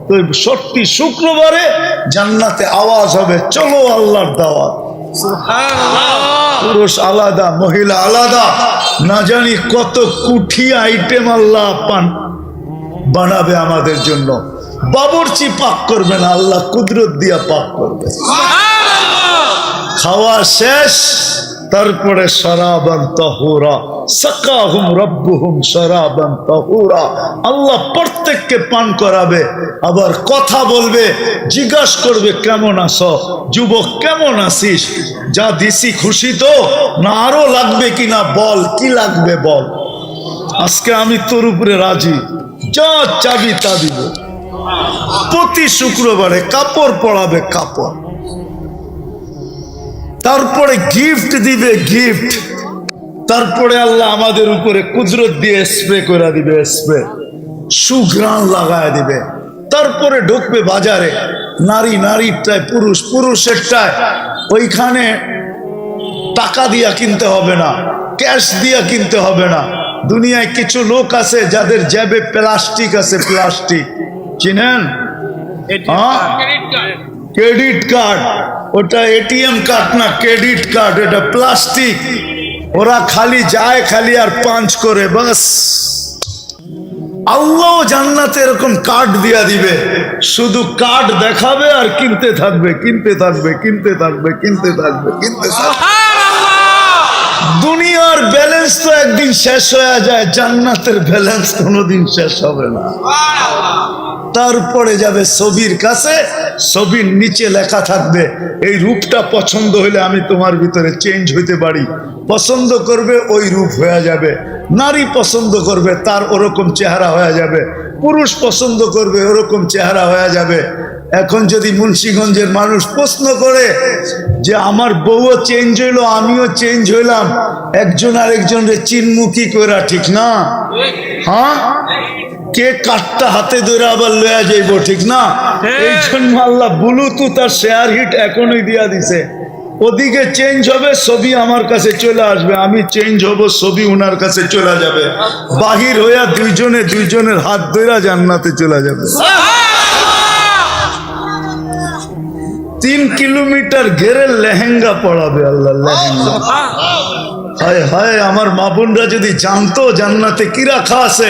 তো সত্যি শুক্রবারে জান্নাতে আওয়াজ হবে চলো আল্লাহর দাওয়াত। সুবহানাল্লাহ, পুরুষ আলাদা, মহিলা আলাদা, না জানি কত কুঠি আইটেম আল্লাহ বানাবে আমাদের জন্য। বাবুর্চি পাক করবে না, আল্লাহ কুদরত দিয়া পাক করবে। খাওয়া শেষ, তারপরে শরাবান তাহুরা, সাকাহুম রাব্বুহুম শরাবান তাহুরা। আল্লাহ প্রত্যেককে পান করাবে, আবার কথা বলবে, জিজ্ঞাসা করবে কেমন আছো যুবক, কেমন আছিস, যা দিছি খুশি তো, না আরো লাগবে কিনা বল, কি লাগবে বল, আজকে আমি তোর উপরে রাজি, যা চাবি তা দিব। প্রতি শুক্রবারে কাপড় পরাবে, কাপড়, তারপরে গিফট দিবে, গিফট, তারপরে আল্লাহ আমাদের উপরে কুদরত দিয়ে স্প্রে করে দিবে, স্প্রে, সুঘ্রাণ লাগায় দিবে। তারপরে ঢুকবে বাজারে, নারী নারীরটায়, পুরুষ পুরুষেরটায়। ওইখানে টাকা দিয়া কিনতে হবে না, ক্যাশ দিয়া কিনতে হবে না। দুনিয়ায় কিছু লোক আছে যাদের জেবে প্লাস্টিক আছে, প্লাস্টিক চিনেন? হ্যাঁ, ক্রেডিট কার্ড, ওটা এটিএম কার্ড না, ক্রেডিট কার্ড, এটা প্লাস্টিক। ওরা খালি যায়, খালি আর পাঞ্চ করে, বাস। আল্লাহ জান্নাতে এরকম কার্ড দিয়া দিবে, শুধু কার্ড দেখাবে আর কিনতে থাকবে, কিনতে থাকবে, কিনতে থাকবে, কিনতে থাকবে, কিনতে থাকবে। দুনিয়ার ব্যালেন্স তো একদিন শেষ হয়ে যায়, জান্নাতের ব্যালেন্স কোনোদিন শেষ হবে না। তারপরে যাবে ছবির কাছে, ছবির নিচে লেখা থাকবে এই রূপটা পছন্দ হলে আমি তোমার ভিতরে চেঞ্জ হইতে পারি। পছন্দ করবে ওই রূপ হয়ে যাবে, নারী পছন্দ করবে তার ওরকম চেহারা হয়ে যাবে, পুরুষ পছন্দ করবে ওরকম চেহারা হয়ে যাবে। এখন যদি মুন্সিগঞ্জের মানুষ প্রশ্ন করে যে আমার বউও চেঞ্জ হইলো, আমিও চেঞ্জ হইলাম, একজন আরেকজনের চিনমুখী করা ঠিক না? হ্যাঁ, কে কাঠটা হাতে ধরে আবার লয়া যাইব, ঠিক না? এই জন্য আল্লাহ ব্লুটুথ আর শেয়ার হিট এখনই দিয়া দিছে। ওদিকে চেঞ্জ হবে, ছবি আমার কাছে চলে আসবে, আমি চেঞ্জ হব, ছবি উনার কাছে চলে যাবে। বাহির হইয়া দুইজনে দুইজনের হাত ধইরা জান্নাতে চলে যাবে। 3 কিলোমিটার ঘেরে লেহেঙ্গা পড়াবে আল্লাহ, লেহেঙ্গা। হায় হায়, আমার মা বোনরা যদি জানতো জান্নাতে কি রাখা আছে,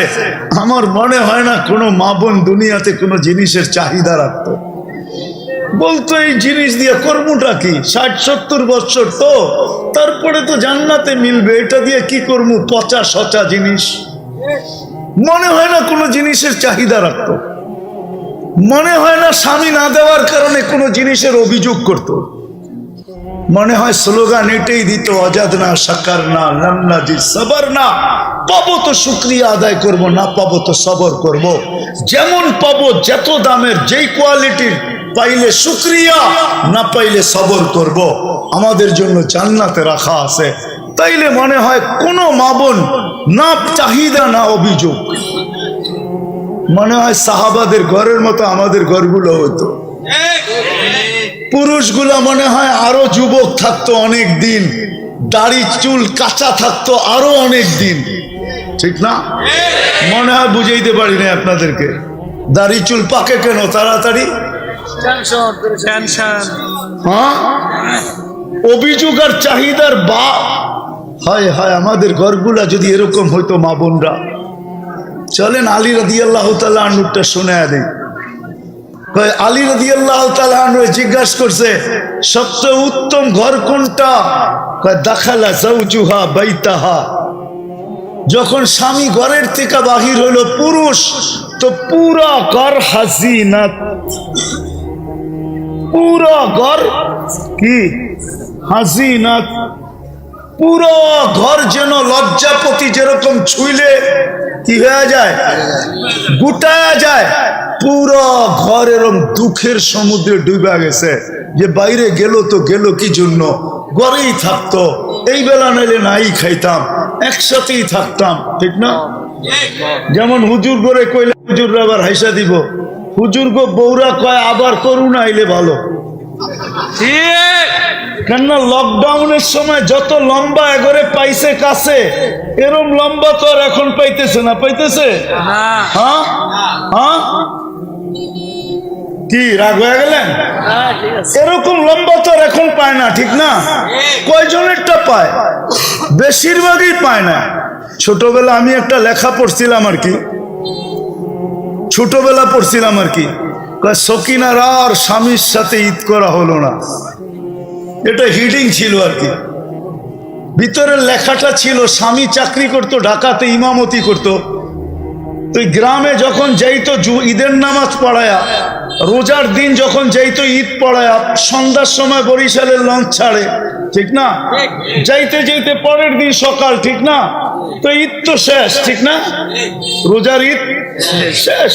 আমার মনে হয় না কোনো মা বোন দুনিয়াতে কোনো জিনিসের চাহিদা রাখতো। বলতো এই জিনিস দিয়ে কর্মটা কি, 60-70 বছর তো, তারপরে তো জান্নাতে মিলবে, এটা দিয়ে কি করবো, পচা সচা জিনিস। মনে হয় না কোনো জিনিসের চাহিদা রাখতো, মনে হয় না স্বামী না দেওয়ার কারণে কোনো জিনিসের অভিযোগ করত। মনে হয় স্লোগান এটাই দিত, অজাদ না, সাকার না, লান্না জি সবর না। পাবো তো শুকরিয়া আদায় করব, না পাবো তো সবর করব। যেমন পাবো, যত দামের, যেই কোয়ালিটির, পাইলে শুকরিয়া, না পাইলে সবর করব। আমাদের জন্য জান্নাতে রাখা আছে। তাইলে মনে হয় কোনো মা বোন না চাহিদা না অভিযোগ। মনে হয় সাহাবাদের ঘরের মতো আমাদের ঘরগুলো হতো। পুরুষগুলা মনে হয় আরো যুবক থাকতো অনেক দিন, দাড়ি চুল কাঁচা থাকতো আরো অনেক দিন, ঠিক না? মনে হয় বুঝাইতে পারি না আপনাদেরকে, দাড়ি চুল পাকে কেন তাড়াতাড়ি? হ্যাঁ, অভিযোগ আর চাহিদার বা। হায় হায়, আমাদের ঘরগুলা যদি এরকম হইতো মা বোনরা। চলেন আলী রাদিয়াল্লাহু তাআলা আনহুটা শোনায়া দেই। আলী রাদিয়াল্লাহু তাআলা আনহু জিজ্ঞাসা করছে সবচেয়ে উত্তম ঘর কোনটা? দাখালা যাওজুহা বাইতাহা। যখন স্বামী ঘরের থেকে বাহির হলো পুরুষ, তো পুরা ঘর হাসিনাত, পুরা ঘর কি হাসিনাত, পুরো ঘর যেন লজ্জাপতি যেরকম ছুঁইলে কি হয়ে যায়, গুটায়া যায়। পুরো ঘর এরকম দুঃখের সমুদ্রে ডুবে গেছে, যে বাইরে গেল তো গেল কি জন্য, ঘরেই থাকতো, এই বেলা নাইলে নাই খাইতাম, একসাথেই থাকতাম, ঠিক না? যেমন হুজুর করে কইলে হুজুররা আবার হাইসা দিব, হুজুর গো বৌরা কয় আবার করুণা আইলে ভালো। কেননা লকডাউনের সময় যত লম্বা এগরে পাইছে কাছে, এরম লম্বা তো আর এখন পাইতেছে না, পাইতেছে? হ্যাঁ হ্যাঁ, কি রাগ হয়ে গেলেন? এরকম লম্বা তো আর এখন পায় না, ঠিক না? কয়জনেরটা পায়? বেশিরভাগই পায় না। ছোটবেলা আমি একটা লেখা পড়ছিলাম আর কি, ছোটবেলা পড়ছিলাম আর কি, সকিনার আর স্বামীর সাথে ঈদ করা হলো না, এটা হিডিং ছিল আর কি। ভিতরের লেখাটা ছিল স্বামী চাকরি করতো, ঢাকাতে ইমামতি করতো, তো গ্রামে যখন যাইতো ঈদের নামাজ পড়ায়া, রোজার দিন যখন যাইতো ঈদ পড়ায়া, সন্ধ্যার সময় বরিশালের লঞ্চ ছাড়ে, ঠিক না? যাইতে যাইতে পরের দিন সকাল, ঠিক না? তো ঈদ তো শেষ, ঠিক না? রোজার ঈদ শেষ।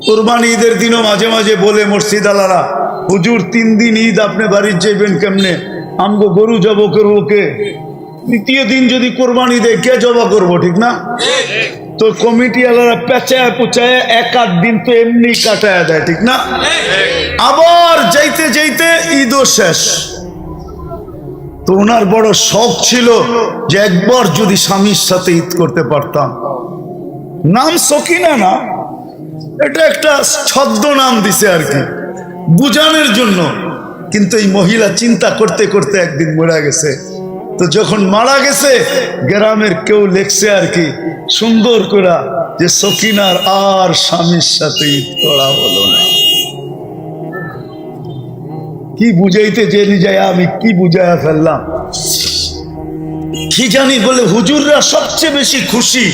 কোরবানি ঈদের দিনও মাঝে মাঝে বলে মসজিদ আলারা, হুজুর 3 দিন ঈদ আপনি বাড়ির যাইবেন কেমনে, আমগো গরু জব করবো কে? তৃতীয় দিন যদি কোরবানি দেয় কে জবা করবো, ঠিক না? তো কমিটি আলারা পেঁচায় পুচায় 1-8 দিন তো এমনি কাটায় দেয়, ঠিক না? আবার যাইতে যাইতে ঈদও শেষ। তো ওনার বড় শখ ছিল যে একবার যদি স্বামীর সাথে ঈদ করতে পারতাম। নাম সকিনা না, এটা একটা ছদ্ম নাম দিছে আর কি, বুঝানোর জন্য। কিন্তু এই মহিলা চিন্তা করতে করতে একদিন মরে গেছে। তো যখন মারা গেছে, গ্রামের কেউ লেখছে আর কি সুন্দর করে, যে সকিনার আর স্বামীর সাথে ঈদ করা হলো না। কি বুঝাইতে জেনে যায়, আমি কি বুঝাইয়া ফেললাম কি জানি। বলে হুজুররা সবচেয়ে বেশি খুশি,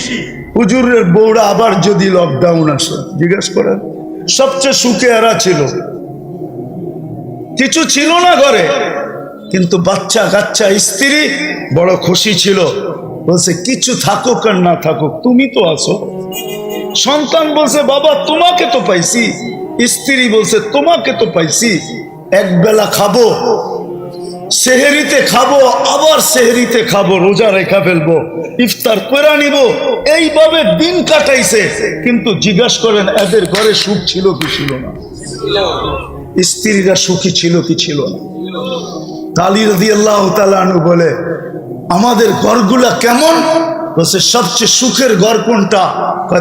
হুজুরের বউরা আবার যদি লকডাউন আসে, জিজ্ঞেস করেন সবচেয়ে সুখে এরা ছিল, কিছু ছিল না ঘরে, কিন্তু বাচ্চা কাচ্চা স্ত্রী বড় খুশি ছিল। বলছে কিছু থাকুক আর না থাকুক তুমি তো আছো। সন্তান বলছে বাবা তোমাকে তো পাইছি, স্ত্রী বলছে তোমাকে তো পাইছি, এক বেলা খাবো, সেহেরিতে খাবো, আবার সেহেরিতে খাবো, রোজা রেখা ফেলবো, ইফতার করে নিব, এইভাবে দিন কাটাইছে। কিন্তু জিজ্ঞাসা করেন এদের ঘরে সুখ ছিল কি ছিল না? স্ত্রীরা সুখী ছিল কি ছিল না? আলী রাদিয়াল্লাহু তাআলা আনহু বলে আমাদের ঘরগুলা কেমন? বলছে সবচেয়ে সুখের ঘর কোনটা?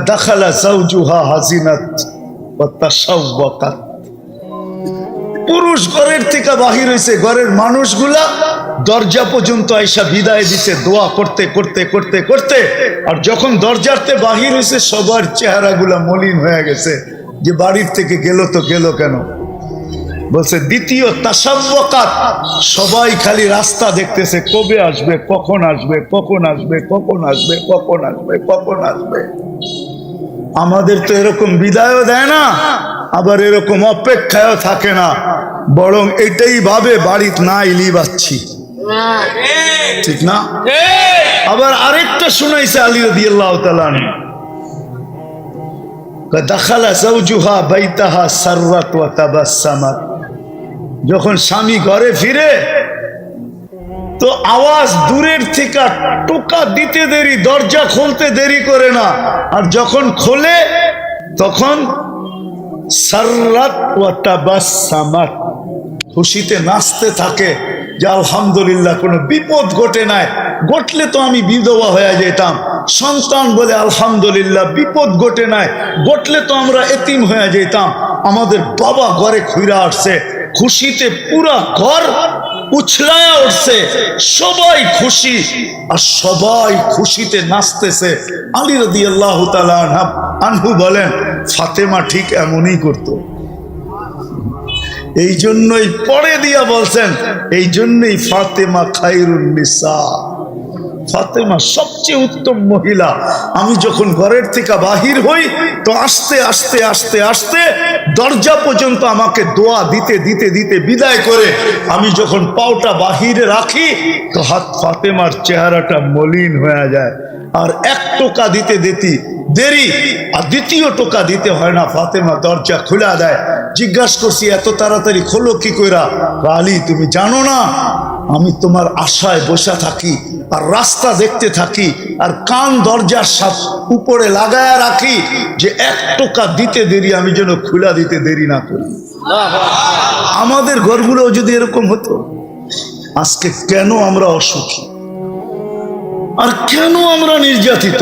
দাখালা যাওজুহা হাজিনাত ওয়া তাশাওয়াকাত। পুরুষ ঘরের থেকে বাহির হয়েছে, ঘরের মানুষগুলা দরজা পর্যন্ত আইসা বিদায় দিছে দোয়া করতে করতে করতে করতে। আর যখন দরজাতে বাহির হয়েছে সবার চেহারাগুলা মলিন হয়ে গেছে, যে বাড়ির থেকে গেল তো গেল কেন? বলছে দ্বিতীয় তাশাওয়াকাত, সবাই খালি রাস্তা দেখতেছে, কবে আসবে, কখন আসবে, কখন আসবে, কখন আসবে, কখন আসবে, কখন আসবে। আমাদের তো এরকম বিদায়ও দেয় না, আবার এরকম অপেক্ষায়ও থাকে না, বরং এটাই ভাবে বাড়িতে না ইলি বাচ্ছি, ঠিক না? আবার আরেকটা শুনাইছে আলী রাদিয়াল্লাহু তাআলা আনহু, দাখালা যাওজুহা বাইতাহা সাররাত ওয়া তাবাসসামাত। যখন স্বামী ঘরে ফিরে তো আওয়াজ দূরের থেকে টোকা দিতে দেরি, দরজা খুলতে দেরি করে না, আর যখন খোলে তখন সাররাত ওয়া তাবাসসামাত, খুশিতে নাচতে থাকে যে আলহামদুলিল্লাহ কোনো বিপদ ঘটে নাই, ঘটলে তো আমি বিধবা হয়ে যেতাম। সন্তান বলে আলহামদুলিল্লাহ বিপদ ঘটে নাই, ঘটলে তো আমরা এতিম হয়ে যেতাম। আমাদের বাবা ঘরে খুইরা আসছে, খুশিতে পুরা ঘর উছলায়া উঠছে, সবাই খুশি আর সবাই খুশিতে নাচতেছে। আলী রাদিয়াল্লাহু তাআলা আনহু বলেন ফাতেমা ঠিক এমনই করত। এই জন্যই পরে দিয়া বলছেন, এই জন্যই ফাতেমা খায়রুন নিসা, ফাতেমা সবচেয়ে উত্তম মহিলা। আমি যখন ঘরের থেকে বাহির হই তো আস্তে আস্তে আস্তে আস্তে দরজা পর্যন্ত আমাকে দোয়া দিতে দিতে দিতে বিদায় করে আমি যখন পাওটা বাহিরে রাখি তো ফাতেমার চেহারাটা মলিন হয়ে যায়। আর এক টোকা দিতে দিতে দেরি, আর দ্বিতীয় টোকা দিতে হয় না, ফাতেমা দরজা খুলে দেয়। জিজ্ঞাসা করছি এত তাড়াতাড়ি খোলো কি কইরা? আলী তুমি জানো না আমি তোমার আশায় বসে থাকি আর রাস্তা দেখতে থাকি আর কান দরজার সাথে উপরে লাগায়া রাখি যে এক টোকা দিতে দেরি আমি যেন খুলে দিতে দেরি না করি। আমাদের ঘরগুলো যদি এরকম হতো, আজকে কেন আমরা অসুখী আর কেন আমরা নির্যাতিত?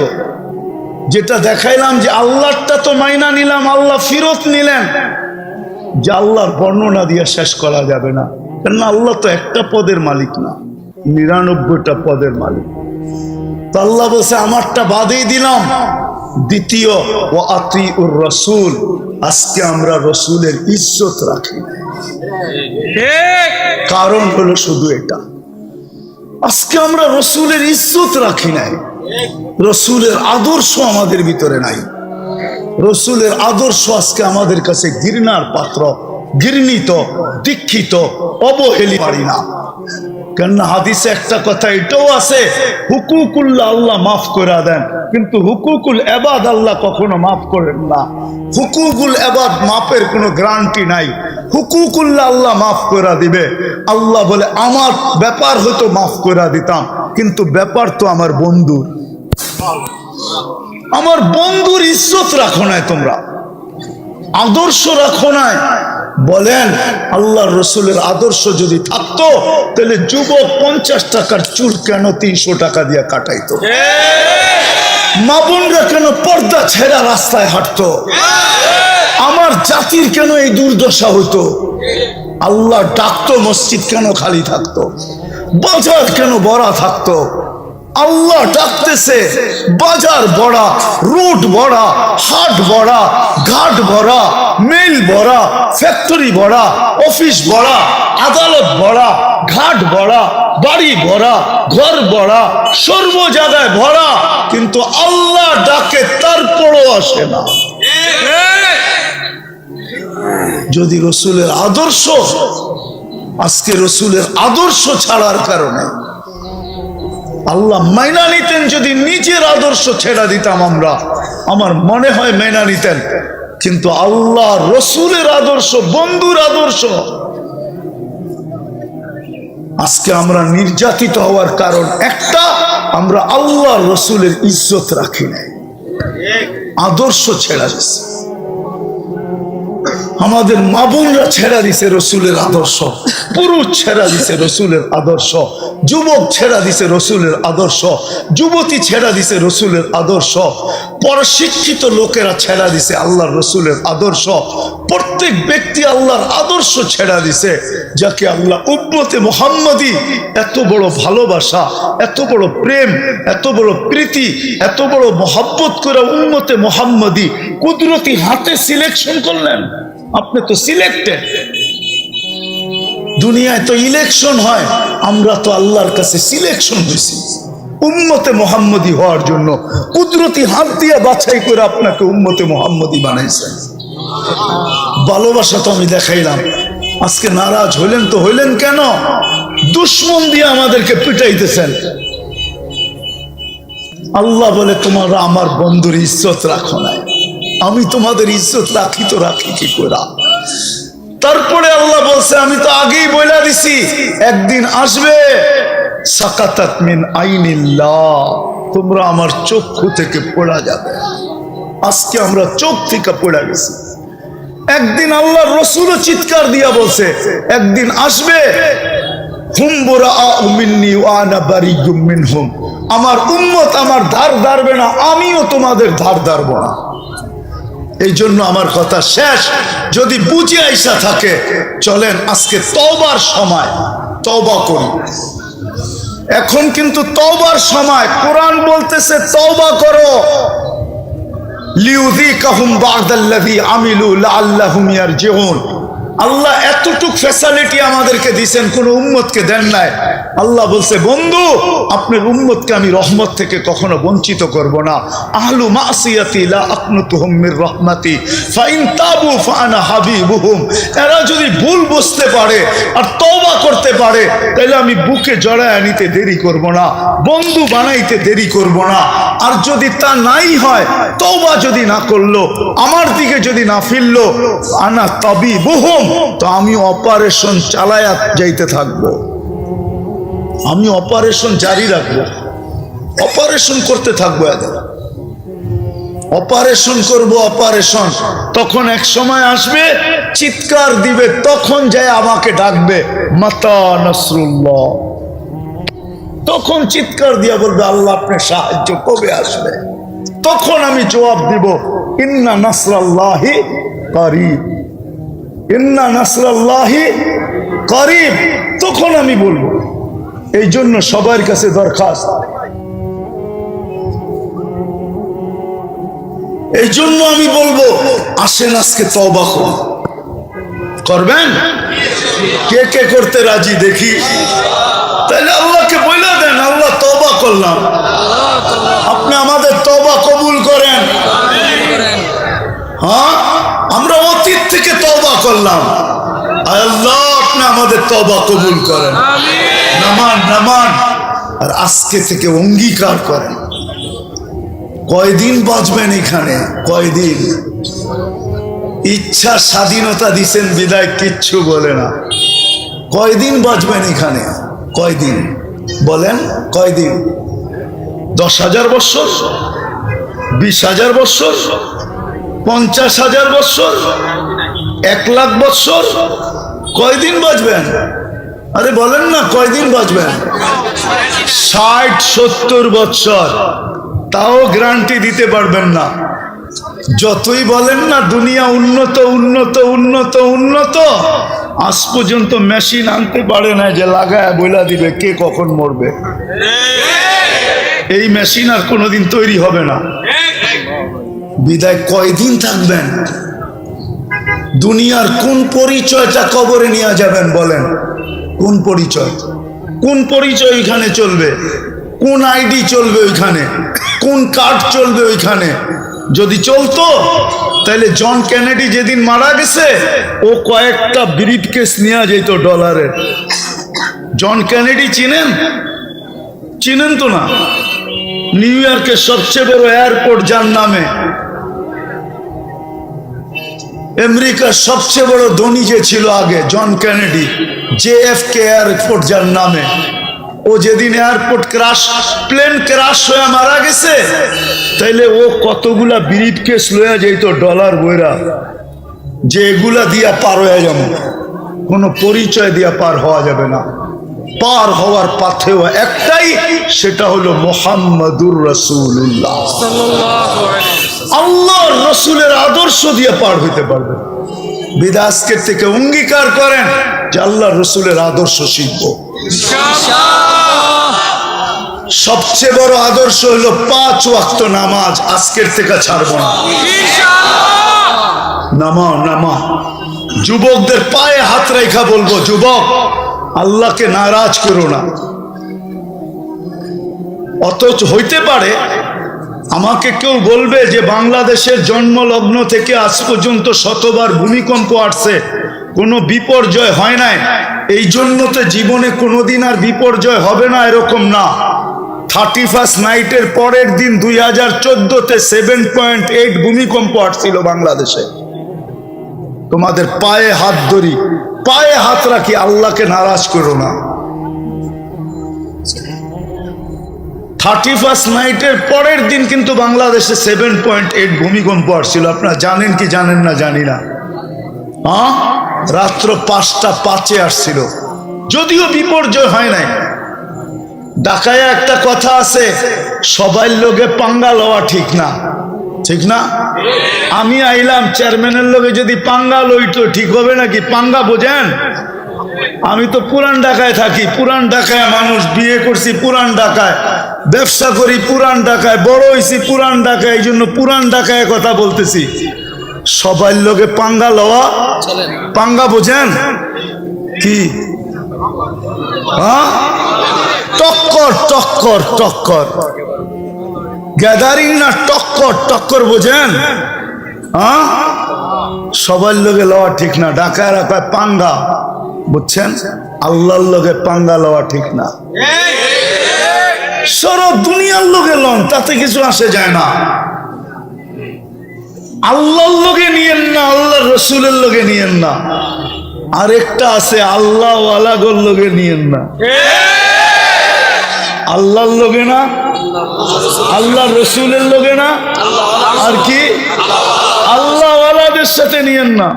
যেটা দেখাইলাম যে আল্লাহটা তো মাইনা নিলাম, আল্লাহ ফিরত নিলেন, যে আল্লাহর বর্ণনা দিয়ে শেষ করা যাবে না। কেননা আল্লাহ তো একটা পদের মালিক না, 99টা পদের মালিক। তো আল্লাহ বলছে আমারটা বাদেই দিলাম। দ্বিতীয় ও আতিউর রাসূল, আজকে আমরা রসুলের ইজ্জত রাখি না। কারণ হলো শুধু এটা, আজকে আমরা রসুলের ইজ্জত রাখি নাই, রসুলের আদর্শ আমাদের ভিতরে নাই। রসুলের আদর্শ আজকে আমাদের কাছে ঘৃণার পাত্র, ঘৃণিত, দীক্ষিত, অবহেলি পারি না। কেননা হাদিসে একটা কথা এটাও আছে, হুকুকুল্লাহ আল্লাহ মাফ করে দেন, কিন্তু হুকুকুল এবাদ আল্লাহ কখনো মাফ করেন না। হুকুকুল এবাদ মাফের কোনো গ্যারান্টি নাই। হুকুকুল্লাহ আল্লাহ মাফ করে দিবে। আল্লাহ বলে আমার ব্যাপার হয়তো মাফ করে দিতাম, কিন্তু ব্যাপার তো আমার বন্ধুর। আমার বন্ধুর ইজ্জত রাখো নাই, তোমরা আদর্শ রাখো নাই। বলেন আল্লাহর রসুলের আদর্শ যদি থাকতো তাহলে যুবক 50 টাকার চুল কেন 300 টাকা দিয়ে কাটাইতো? মা বোনরা কেন পর্দা ছেড়া রাস্তায় হাঁটতো? আমার জাতির কেন এই দুর্দশা হতো? আল্লাহ ডাকতো, মসজিদ কেন খালি থাকতো? বাজার কেন ভরা থাকতো? আল্লাহ ডাকতেছে, বাজার ভরা, রোড ভরা, হাট ভরা, ঘাট ভরা, মিল ভরা, ফ্যাক্টরি ভরা, অফিস ভরা, আদালত ভরা, ঘাট ভরা, বাড়ি ভরা, ঘর ভরা, সর্ব জায়গায় ভরা, কিন্তু আল্লাহ ডাকে তারপরও আসে না। যদি রসুলের আদর্শ, আজকে রসুলের আদর্শ ছাড়ার কারণে আল্লাহ মাইনা নিতেন, যদি নিজের আদর্শ ছেড়া দিতাম আমরা, আমার মনে হয় মাইনা নিতেন। কিন্তু আল্লাহ রসুলের আদর্শ, বন্ধুর আদর্শ, আজকে আমরা নির্যাতিত হওয়ার কারণ একটা, আমরা আল্লাহ রসুলের ইজ্জত রাখি নাই, আদর্শ ছেড়া দিছে। আমাদের মা বোনরা ছেড়া দিছে রসুলের আদর্শ, পুরুষ ছেড়া দিছে রসুলের আদর্শ, যুবক ছেড়া দিছে রসুলের আদর্শ, যুবতী ছেড়া দিছে রসুলের আদর্শ, পরশিক্ষিত লোকেরা ছেড়া দিছে আল্লাহর রসুলের আদর্শ। প্রত্যেক ব্যক্তি আল্লাহর আদর্শ ছেড়া দিছে, যাকে আল্লাহ উম্মতে মুহাম্মাদি এত বড় ভালোবাসা, এত বড় প্রেম, এত বড় প্রীতি, এত বড় মহব্বত করে উম্মতে মুহাম্মাদি কুদরতি হাতে সিলেকশন করলেন। আপনি তো সিলেক্টেড। দুনিয়ায় তো ইলেকশন হয়, আমরা তো আল্লাহর কাছে সিলেকশন হয়েছি উম্মতে মুহাম্মাদি হওয়ার জন্য। কুদরতি হাত দিয়ে বাছাই করে আপনাকে উম্মতে মুহাম্মাদি বানাইছেন। ভালোবাসা তো আমি দেখাইলাম, আজকে নারাজ হইলেন তো হইলেন কেন? দুশ্মন দিয়ে আমাদেরকে পিটাইতেছেন। আল্লাহ বলে তোমরা আমার বন্ধুর ইজ্জত রাখো নাই, আমি তোমাদের ইজ্জত রাখি তো রাখি কি করে? তারপরে আল্লাহ বলছে আমি তো আগেই বলে দিছি একদিন আসবে, সাকাতাত মিন আইনিল্লাহ, তোমরা আমার চক্ষু থেকে পড়া যাবে। আজকে আমরা চোখ থেকে পড়া গেছি। একদিন আল্লাহর রাসূলও চিৎকার দিয়া বলছে একদিন আসবে, হুম বুরাআউ মিন্নী ওয়া আনা বারিয়্যুম মিনহুম, আমার উম্মত আমার ধার ধারবে না, আমিও তোমাদের ধার ধারবো না। এই জন্য আমার কথা শেষ। যদি বুঝে আইসা থাকে চলেন আজকে তওবার সময়, তওবা করি। এখন কিন্তু তওবার সময়। কোরআন বলতেছে তওবা করো, লিউযিকাহুম বা'দাল্লাযী আমিলু লাআল্লাহুম ইয়ারজিউন। আল্লাহ এতটুক ফ্যাসিলিটি আমাদেরকে দিয়েছেন, কোন উম্মতকে দেন নাই। আল্লাহ বলছে, বন্ধু আপনার উম্মতকে আমি রহমত থেকে কখনো বঞ্চিত করব না। আহলু মাসিয়াতি লা আকনুতুহুম মির রাহমাতি ফাইন তাবু ফাআনা হাবিবুহুম। এরা যদি ভুল বুঝতে পারে আর তওবা করতে পারে, তাহলে আমি বুকে জড়ায় নিতে দেরি করব না, বন্ধু বানাইতে দেরি করব না। আর যদি তা নাই হয়, তওবা যদি না করলো, আমার দিকে যদি না ফিরলো, আনা তাবিবুহুম, তো আমি অপারেশন চালায়া যাইতে থাকবো, আমি অপারেশন জারি রাখবো, অপারেশন করতে থাকবো, এদের অপারেশন করব, অপারেশন। তখন এক সময় আসবে, চিৎকার দিবে, তখন যায় আমাকে ডাকবে, মাতা নাসরুল্লাহ। তখন চিৎকার দিয়া বলবে, আল্লাহ আপনার সাহায্য কবে আসবে? তখন আমি জবাব দিব, ইন্না নাসরাল্লাহি কারীব, ইন্না নাসরাল্লাহি কারীব। তখন আমি বলবো। এই জন্য সবার কাছে দরখাস্ত, এই জন্য আমি বলবো, আসেন আজকে তওবা করবেন। কে কে করতে রাজি দেখি? তাহলে আল্লাহকে বলে দেন, আল্লাহ তওবা করলাম, আপনি আমাদের তওবা কবুল করেন। হ্যাঁ, আমরা অতীত থেকে তওবা করলাম, আল্লাহ আপনি আমাদের তওবা কবুল করেন, নামান নামান। আর আজকে থেকে অঙ্গীকার করেন, কয়দিন বাঁচবেন এখানে, কয়দিন? ইচ্ছা স্বাধীনতা দিছেন বিদায় কিচ্ছু বলে না। কয়দিন বাঁচবেন এখানে, কয়দিন বলেন? কয়দিন? 10,000 বৎসর, 20,000 বৎসর, 50,000 বৎসর, 1,00,000 বৎসর? কয়দিন বাঁচবেন? আরে বলেন না, কয়দিন বাঁচবেন? 60-70 বৎসর, তাও গ্যারান্টি দিতে পারবেন না। যতই বলেন না দুনিয়া উন্নত উন্নত উন্নত উন্নত, আজ পর্যন্ত মেশিন আনতে পারে না যে লাগায় বইলা দিবে কে কখন মরবে। এই মেশিন আর কোনোদিন তৈরি হবে না। বিদায় কয়দিন থাকবেন? দুনিয়ার কোন পরিচয়টা কবরে নিয়ে যাবেন বলেন? কোন পরিচয়? কোন পরিচয় ওইখানে চলবে? কোন আইডি চলবে ওইখানে? কোন কার্ড চলবে ওইখানে? যদি চলতো তাহলে জন কেনেডি যেদিন মারা গেছে, ও কয়েকটা ব্রিফকেস নিয়ে যেত ডলারের। জন কেনেডি চিনেন? চিনেন তো না? নিউ ইয়র্কের সবচেয়ে বড় এয়ারপোর্ট যার নামে, আমেরিকার সবচেয়ে বড় ধনী যে ছিল আগে, জন কেনেডি, JFK এয়ারপোর্ট যার নামে, ও যেদিন এয়ারপোর্ট ক্রাশ, প্লেন ক্রাশ হয়ে মারা গেছে, তাইলে ও কতগুলা ব্রিফকেস লইয়া যেত ডলার বইরা, যে এগুলা দিয়া পার হয়ে যাবে। কোনো পরিচয় দিয়া পার হওয়া যাবে না। পার হওয়ার পাথেও একটাই, সেটা হলো মুহাম্মাদুর রাসূলুল্লাহ। আল্লাহর রসুলের আদর্শ দিয়ে পার হইতে পারবে। বিদায় আজকের থেকে অঙ্গীকার করেন যে আল্লাহর রসুলের আদর্শ শিখব। সবচেয়ে বড় আদর্শ হলো 5 ওয়াক্ত নামাজ, আজকের থেকে ছাড়বো না। নামাও নামাও। যুবকদের পায়ে হাত রেখা বলবো, যুবক আল্লাহকে নারাজ করো না। অথচ হইতে পারে আমাকে কেউ বলবে যে বাংলাদেশের জন্মলগ্ন থেকে আজ পর্যন্ত শতবার ভূমিকম্প আসছে, কোনো বিপর্যয় হয় নাই, এই জন্য তো জীবনে কোনোদিন আর বিপর্যয় হবে না, এরকম না। 31st নাইটের পরের দিন 2014-তে 7.8 ভূমিকম্প আসছিল বাংলাদেশে। তোমাদের পায়ে হাত ধরি, পায়ে হাত রাখি, আল্লাহকে নারাজ করো না। 31st নাইটের পরের দিন কিন্তু বাংলাদেশে 7.8 ভূমিকম্প আসছিল। আপনারা জানেন কি জানেন না জানি না। হ্যাঁ, রাত্র 5:05 আসছিল, যদিও বিপর্যয় হয় নাই। ঢাকায় একটা কথা আছে, সবাই লোকে পাঙ্গা লওয়া ঠিক না, ঠিক না? আমি আইলাম, চেয়ারম্যানের লোকে যদি পাঙ্গা লইতো ঠিক হবে নাকি? পাঙ্গা বোঝেন? আমি তো পুরান ঢাকায় থাকি, পুরান ঢাকায় মানুষ, বিয়ে করছি পুরান ঢাকায়, ব্যবসা করি পুরান ঢাকায়, বড় হয়েছি পুরান ঢাকায়, এই জন্য পুরান ঢাকায় কথা বলতেছি। সবার লোকে পাঙ্গা লওয়া, পাঙ্গা বোঝেন কি? হ্যাঁ, টক্কর টক্কর টক্কর, গ্যাদারিং না টক্কর টক্কর বোঝেন? হ্যাঁ, সবার লোকে লওয়া ঠিক না। ডাকায় রাখায় পাঙ্গা, বুঝছেন? আল্লাহর লোকে পাঙ্গা লওয়া ঠিক না। সরো দুনিয়ার লোকে লন, তাতে কিছু আসে যায় না। আল্লাহর লোকে নিয়েন না, আল্লাহ রসুলের লোকে নিয়েন না। আরেকটা আছে আল্লাহ ওয়ালাগর লোকে নিয়েন না। আল্লাহর লোকে না, আল্লাহ রসুলের লোকে না, আর কি আল্লাহ ওয়ালাদের সাথে নিয়েন না।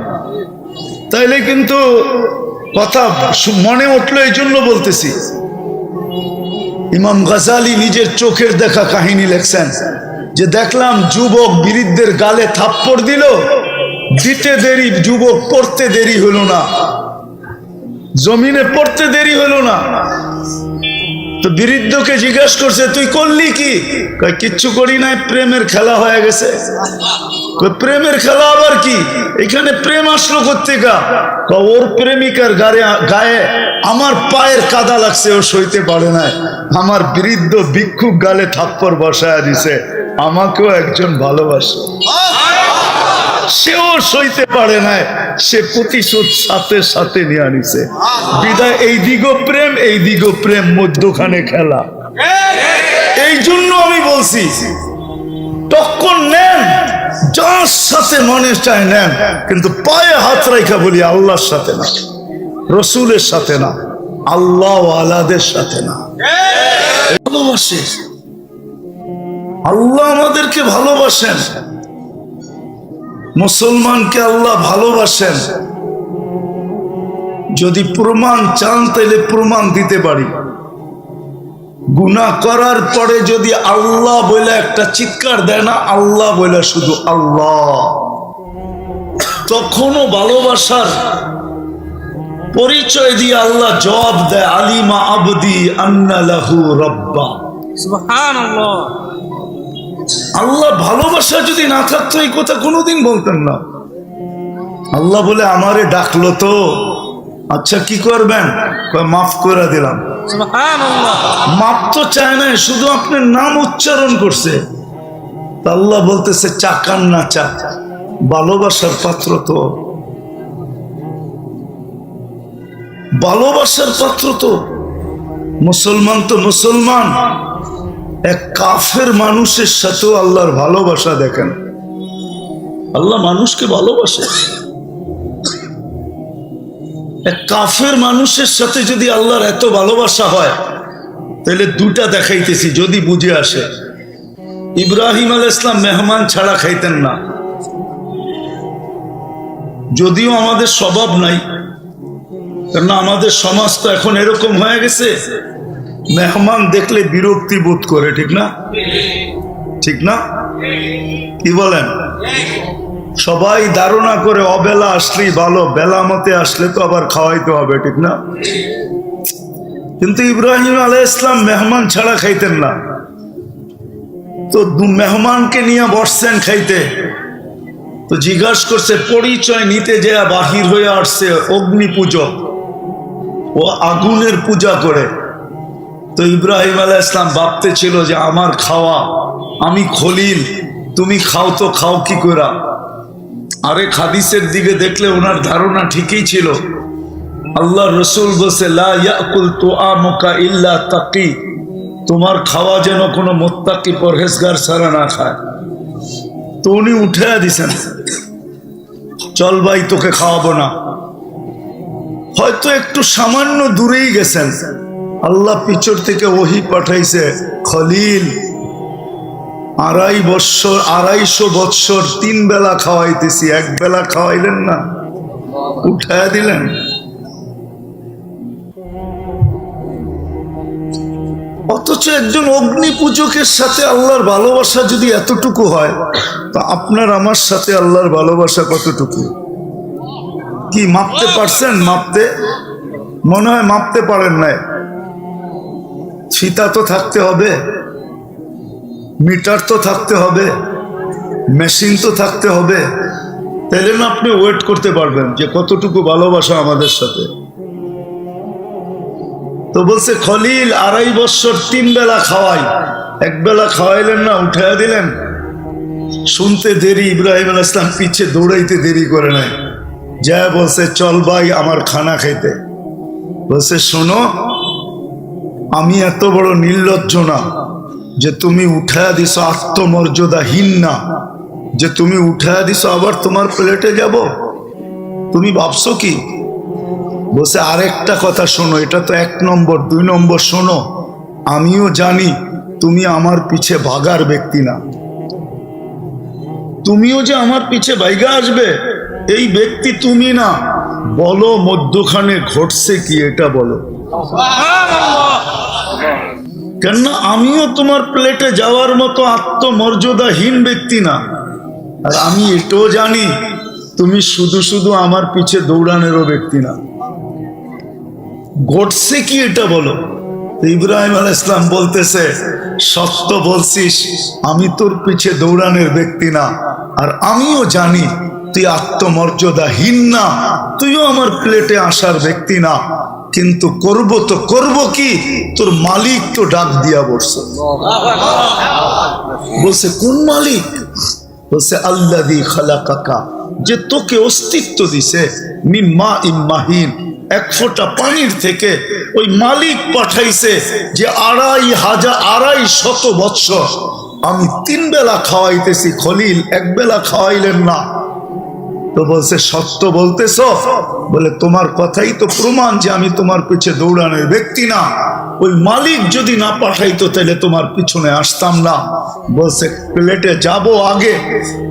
তাইলে কিন্তু কথা মনে উঠলো, এই জন্য বলতেছি। ইমাম গাজালি নিজের চোখের দেখা কাহিনী লেখছেন যে দেখলাম যুবক বৃদ্ধের গালে থাপ্পড় দিল, দিতে দেরি, যুবক পড়তে দেরি হলো না, জমিনে পড়তে দেরি হলো না। তো বৃদ্ধকে জিজ্ঞাসা করছে, তুই করলি কি? কয় কিচ্ছু করি নাই, প্রেমের খেলা হয়ে গেছে। প্রেমের খেলা আবার কি? এখানে প্রেম আসলো কোত্থেকা? ওর প্রেমিকার গায়ে আমার পায়ের কাদা লাগছে, ও সইতে পারে নাই। আমার বৃদ্ধ ভিক্ষুক গালে থাপ্পড় বসায় দিছে, আমাকেও একজন ভালোবাসে, সেও সইতে পারে নাই, সে প্রতিশোধ সাথে সাথে নিয়ে আনিছে। বিদায় এই দিগো প্রেম, এই দিগো প্রেম, মধ্যখানে খেলা। এই জন্য আমি বলছি টক্কর নেন, যার সাথে মনে চায় নেন, কিন্তু পায়ে হাত রাখা বলি আল্লাহর সাথে না, রসুলের সাথে না, আল্লাহ ওয়ালাদের সাথে না। ভালোবাসে আল্লাহ, আমাদেরকে ভালোবাসেন, মুসলমানকে আল্লাহ ভালোবাসেন। যদি প্রমাণ চান তাহলে প্রমাণ দিতে পারি। গুনাহ করার পরে যদি আল্লাহ বলে একটা চিৎকার দেয় না, আল্লাহ বলে শুধু আল্লাহ, তখনও ভালোবাসার পরিচয় দিয়ে আল্লাহ জবাব দেয়, আলিমা আবদি আন্না লাহু রাব্বা। সুবহানাল্লাহ। আল্লাহ ভালোবাসা যদি না থাকতো এই কথা কোনোদিন বলতেন না। আল্লাহ বলে আমারে ডাকলো তো, আচ্ছা কি করবেন? মাফ করে দিলাম। সুবহানাল্লাহ। মাপ তো চায় না, শুধু আপনার নাম উচ্চারণ করছে। আল্লাহ বলতেছে চাকান না চা, ভালোবাসার পাত্র তো, ভালোবাসার পাত্র তো। মুসলমান তো মুসলমান, এক কাফের মানুষের সাথেও আল্লাহর ভালোবাসা দেখেন। আল্লাহ মানুষকে ভালোবাসে। এক কাফের মানুষের সাথে যদি আল্লাহর এত ভালোবাসা হয়, তাহলে দুটা দেখাইতেছি যদি বুঝে আসে। ইব্রাহিম আলাইহিস সালাম মেহমান ছাড়া খাইতেন না, যদিও আমাদের স্বভাব নাই, কারণ আমাদের সমাজ তো এখন এরকম হয়ে গেছে, মেহমান দেখলে বিরক্তি বোধ করে, ঠিক না? ঠিক না? কি বলেন? সবাই ধারণা করে অবেলা আসলেই ভালো, বেলা মতে আসলে তো আবার খাওয়াইতে হবে, ঠিক না? কিন্তু ইব্রাহিম আলাইহিস সালাম মেহমান ছাড়া খাইতেন না। তো মেহমানকে নিয়ে বসছেন খাইতে, তো জিজ্ঞাসা করছে, পরিচয় নিতে যে বাহির হয়ে আসছে অগ্নি পূজক, ও আগুনের পূজা করে। তো ইব্রাহিম আলাইহিস সালাম ভাবতে ছিল যে আমার খাওয়া, আমি খলিল, তুমি খাও তো খাও কি করে? আরেক হাদিসের দিকে দেখলে ওনার ধারণা ঠিকই ছিল। আল্লাহ রসুল বলছে লা ইয়াকুল তুআমুকা ইল্লা তাকি, তোমার খাওয়া যেন কোনো মুত্তাকি পরহেজগার ছাড়া না খায়। তো উনি উঠে দিছেন, চল ভাই তোকে খাওয়াবো না। হয়তো একটু সামান্য দূরেই গেছেন, আল্লাহ পিছর থেকে ওহী পাঠাইছে, খলিল 250 বৎসর 3 বেলা খাওয়াইতেছি, 1 বেলা খাওয়াইলেন না, উঠায় দিলেন। অথচ একজন অগ্নি পূজকের সাথে আল্লাহর ভালোবাসা যদি এতটুকু হয়, তা আপনার আমার সাথে আল্লাহর ভালোবাসা কতটুকু? কি মাপতে পারছেন? মাপতে মনে হয় মাপতে পারেন নাই। ফিতা তো থাকতে হবে, মিটার তো থাকতে হবে, মেশিন তো থাকতে হবে, তাহলে না আপনি ওয়েট করতে পারবেন যে কতটুকু ভালোবাসা আমাদের সাথে। তো বলছে খলিল 2.5 বছর 3 বেলা খাওয়াই, এক বেলা খাওয়াইলেন না, উঠাইয়া দিলেন। শুনতে দেরি, ইব্রাহিম আলাইহিস সালাম পিছে দৌড়াইতে দেরি করে নাই, যা বলছে চল ভাই আমার খানা খাইতে। বলছে শোনো, আমি এত বড় নির্লজ্জ না যে তুমি উঠায়া দিছো, আত্মমর্যাদাহীন না যে তুমি উঠায়া দিছো আবার তোমার প্লেটে যাব। তুমি ভাবছো কি? বলছে আরেকটা কথা শোনো, এটা তো 1 নম্বর। 2 নম্বর শোনো, আমিও জানি তুমি আমার পিছে ভাগার ব্যক্তি না। তুমিও যে আমার পিছে ভাইগা আসবে এই ব্যক্তি তুমি না। বলো মধ্যখানে ঘটছে কি এটা বলো। কেননা আমিও তোমার প্লেটে যাওয়ার মতো আত্মমর্যাদাহীন ব্যক্তি না। আর আমি এটাও জানি তুমি শুধু শুধু আমার পিছে দৌড়ানোরও ব্যক্তি না। ঘটছে কি এটা বলো। ইব্রাহিম আলাইহিস সালাম বলতেছে সত্য বলছিস, আমি তোর পিছে দৌড়ানোর ব্যক্তি না, আর আমিও জানি তুই আত্মমর্যাদাহীন না, তুইও আমার প্লেটে আসার ব্যক্তি না। কিন্তু করব তো করব কি, তোর মালিক তো ডাক দিয়া বলছে। বলছে কোন মালিক? বলছে আল্লাযী খালাকাকা, যে তোকে অস্তিত্ব দিছে, মিম্মা ইম্মাহিন, 1 ফোঁটা পানির থেকে ওই মালিক পাঠাইছে যে 250 বৎসর আমি 3 বেলা খাওয়াইতেছি। খলিল 1 বেলা খাওয়াইলেন না। তো বলছে সত্য বলতেছ? বলে তোমার কথাই তো প্রমাণ যে আমি তোমার পিছে দৌড়ানোর ব্যক্তি না। ওই মালিক যদি না পাঠাইতো তাহলে তোমার পিছনে আসতাম না। বলছে প্লেটে যাব, আগে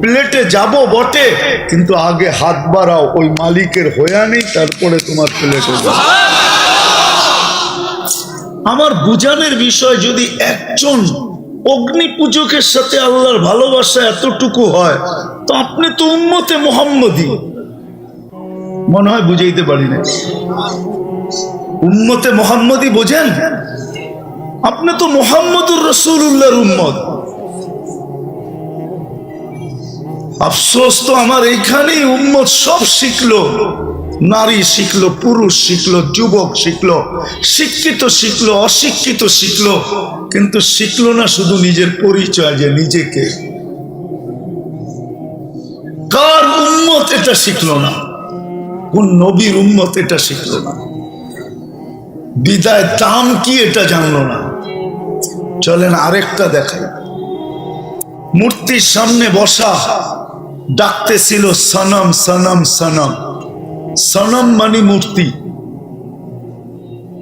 প্লেটে যাব বটে, কিন্তু আগে হাত বাড়াও, ওই মালিকের হইয়া নেই, তারপরে তোমার প্লেটে যাও। আমার বুঝানোর বিষয়, যদি একজন অগ্নি পূজকের সাথে আল্লাহর ভালোবাসা এতটুকু হয়, তো আপনি তো উম্মতে মুহাম্মদী। মনে হয় বুঝাইতে পারি না। উম্মতে মুহাম্মদী বোঝেন? আপনি তো মুহাম্মদুর রাসূলুল্লাহর উম্মত। আফসোস তো আমার এইখানেই উম্মত সব শিখলো, নারী শিখলো, পুরুষ শিখলো, যুবক শিখলো, শিক্ষিত শিখলো, অশিক্ষিত শিখলো, কিন্তু শিখলো না শুধু নিজের পরিচয়, যে নিজেকে কার উম্মত এটা শিখলো না, কোন নবীর উম্মত এটা শিখলো না, বিদায় দাম কি এটা জানলো না। চলেন আরেকটা দেখাই। মূর্তির সামনে বসা ডাকতেছিল সনম সনম সনম। সনম মানে মূর্তি,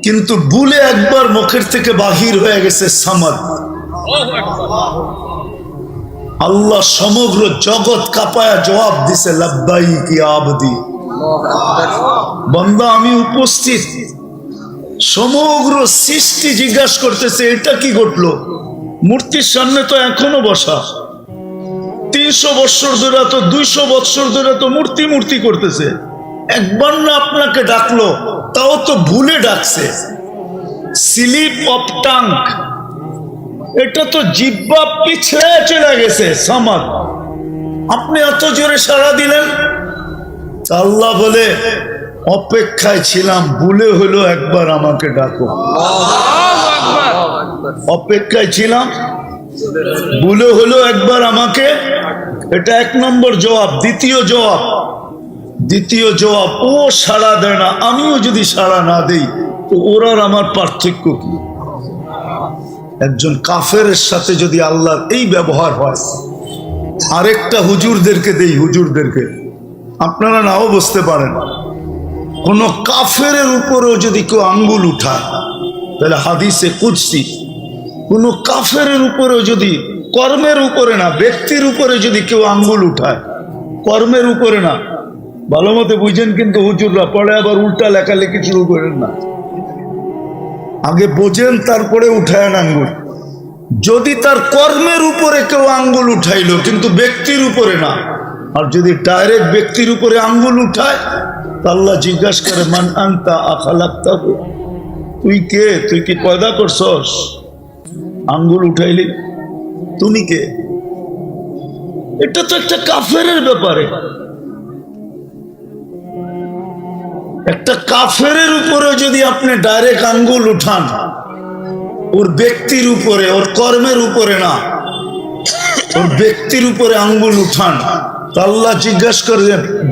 কিন্তু ভুলে একবার মুখের থেকে বাহির হয়ে গেছে সামাদ। আল্লাহ সমগ্র জগৎ কাঁপায়া জবাব দিছে লাব্বাইক ইয়া আবদি। বান্দা আমি উপস্থিত। সমগ্র সৃষ্টি জিজ্ঞাসা করতেছে এটা কি ঘটলো? মূর্তির সামনে তো এখনো বসা। 300 বৎসর ধরে, তো 200 বৎসর ধরে তো মূর্তি মূর্তি করতেছে। একবার না আপনাকে ডাকলো, তাও তো ভুলে ডাকছে। স্লিপ অফ টাং, এটা তো জিহ্বা পিছলে চলে গেছে সামাদ। আপনি এত জোরে সাড়া দিলেন। আল্লাহ বলে অপেক্ষায় ছিলাম, ভুলে হলো একবার আমাকে ডাকো। অপেক্ষায় ছিলাম, ভুলে হলো একবার আমাকে। এটা 1 নম্বর জবাব। দ্বিতীয় জবাব, ও সাড়া দেয় না, আমিও যদি সাড়া না দেই তো ওর আর আমার পার্থক্য কি? একজন কাফেরের সাথে যদি আল্লাহর এই ব্যবহার হয়। আরেকটা হুজুরদেরকে দেই, হুজুরদেরকে, আপনারা নাও বুঝতে পারেন। কোন কাফেরের উপরেও যদি কেউ আঙ্গুল উঠায়, তাহলে হাদিসে কুদসি, কোন কাফেরের উপরেও যদি, কর্মের উপরে না, ব্যক্তির উপরে যদি কেউ আঙ্গুল উঠায়, কর্মের উপরে না, ভালো মতো বুঝেন কিন্তু হুজুররা, পরে আবার উল্টা লেখালেখি শুরু করেন না। আগে বোঝেন তারপরে উঠায় আঙ্গুল। যদি তার কর্মের উপরে কেউ আঙ্গুল উঠাইলো কিন্তু ব্যক্তির উপরে না, আর যদি ডাইরেক্ট ব্যক্তির উপরে আঙ্গুল উঠায়, আল্লাহ জিজ্ঞাসা করে মান আনতা আখালাক্তাহু, তুই কে? তুই কি পয়দা করছস? আঙ্গুল উঠাইলি, তুমি কে? এটা তো একটা কাফেরের ব্যাপারে। একটা কাফেরের উপরে যদি আপনি ডাইরেক্ট আঙ্গুল উঠান, ওর ব্যক্তির উপরে, ওর কর্মের উপরে না, ওর ব্যক্তির উপরে আঙ্গুল উঠান, তো আল্লাহ